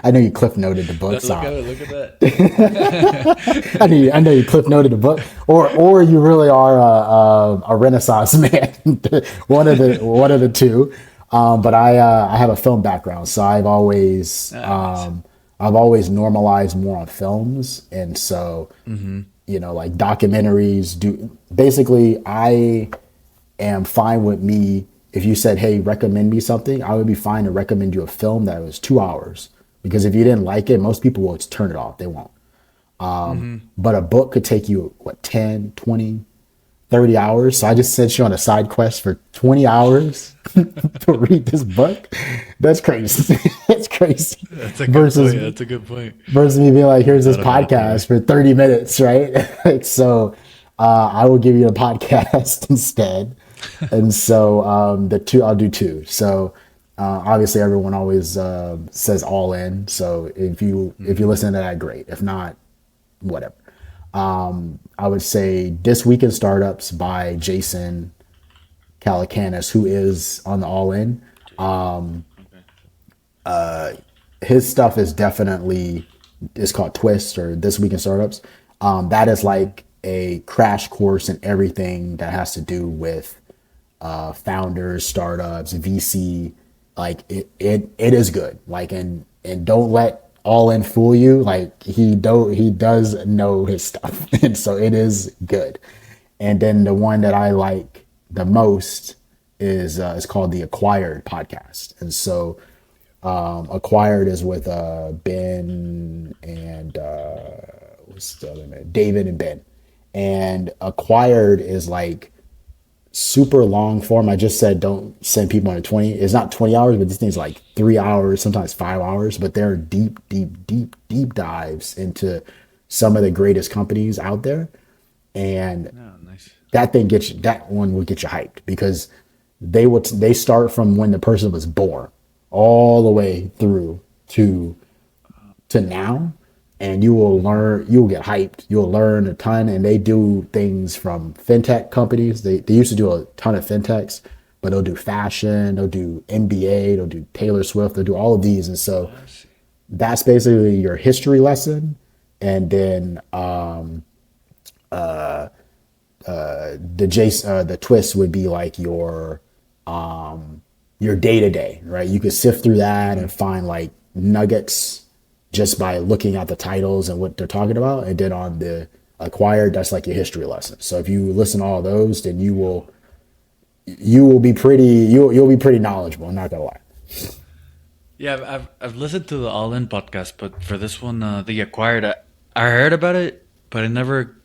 I know you cliff noted the book. Look at that. I know you cliff noted the book, or you really are a Renaissance man. one of the two. But I have a film background, so I've always normalized more on films, and so like documentaries. Basically, I am fine with me. If you said, hey, recommend me something, I would be fine to recommend you a film that was 2 hours. Because if you didn't like it, most people will just turn it off. They won't. But a book could take you, 10, 20, 30 hours. So I just sent you on a side quest for 20 hours to read this book. That's crazy. That's crazy. That's a good point. That's a good point. Versus me being like, here's this podcast for 30 minutes, right? So I will give you a podcast instead. And so I'll do two. So obviously everyone always says all in. So if you listen to that, great. If not, whatever. I would say This Week in Startups by Jason Calacanis, who is on the All In. His stuff is definitely, it's called Twist or This Week in Startups. That is like a crash course in everything that has to do with founders, startups, VC. Like it is good. Like and don't let all in fool you. Like he does know his stuff, and so it is good. And then the one that I like the most is called the Acquired podcast, and so Acquired is with Ben and what's the other name? David and Ben. And Acquired is like super long form. I just said don't send people into 20. It's not 20 hours, but this thing's like 3 hours, sometimes 5 hours. But they're deep dives into some of the greatest companies out there. And Nice. that one will get you hyped because they start from when the person was born all the way through to now, and you'll get hyped, you'll learn a ton. And they do things from fintech companies. They used to do a ton of fintechs, but they'll do fashion, they'll do NBA, they'll do Taylor Swift, they'll do all of these. And so that's basically your history lesson. And then the twist would be like your day to day, right? You could sift through that and find like nuggets just by looking at the titles and what they're talking about. And then on the Acquired, that's like your history lesson. So if you listen to all those, then you'll be pretty knowledgeable. I'm not gonna lie. Yeah, I've listened to the All In podcast, but for this one, the Acquired, I heard about it, but I never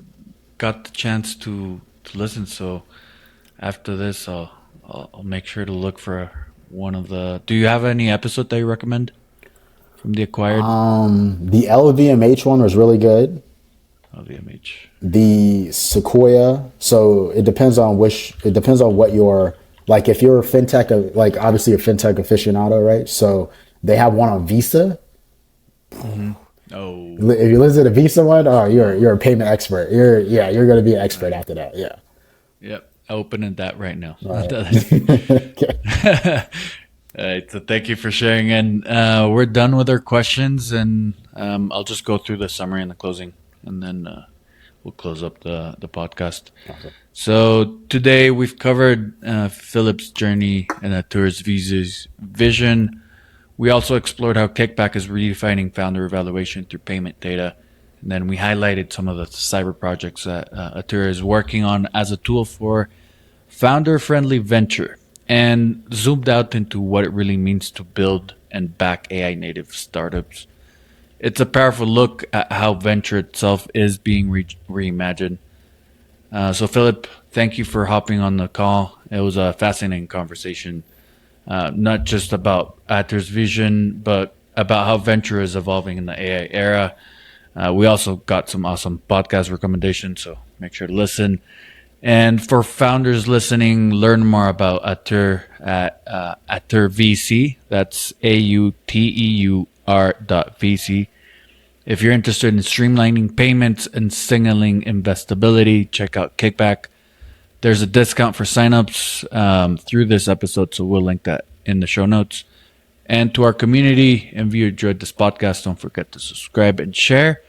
got the chance to listen. So after this, I'll make sure to look for one of the. Do you have any episode that you recommend from the Acquired? The LVMH one was really good. LVMH. The Sequoia. So it depends on what your, like, if you're a fintech, like obviously a fintech aficionado, right? So they have one on Visa. Mm-hmm. Oh, If you listen to the Visa one, oh, you're a payment expert. You're going to be an expert after that. Yeah. yep. Opening that right now. Right. Okay. All right, so thank you for sharing. And we're done with our questions, and I'll just go through the summary and the closing, and then we'll close up the podcast. Awesome. So today we've covered Philip's journey and Auteur VC's vision. We also explored how Kickbac is redefining founder evaluation through payment data. And then we highlighted some of the cyber projects that Auteur is working on as a tool for founder-friendly venture, and zoomed out into what it really means to build and back AI native startups. It's a powerful look at how venture itself is being reimagined. So Philip, thank you for hopping on the call. It was a fascinating conversation, not just about Auteur's vision, but about how venture is evolving in the AI era. We also got some awesome podcast recommendations, so make sure to listen. And for founders listening, learn more about Auteur at Auteur VC. That's AUTEUR.VC. If you're interested in streamlining payments and signaling investability, check out Kickbac. There's a discount for signups through this episode, so we'll link that in the show notes. And to our community, if you enjoyed this podcast, don't forget to subscribe and share.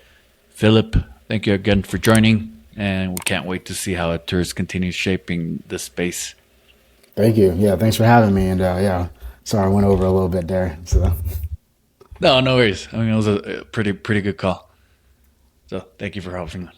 Philip, thank you again for joining. And we can't wait to see how Auteur continues shaping the space. Thank you. Yeah, thanks for having me. And yeah, sorry I went over a little bit there. So. No worries. I mean, it was a pretty good call. So thank you for helping.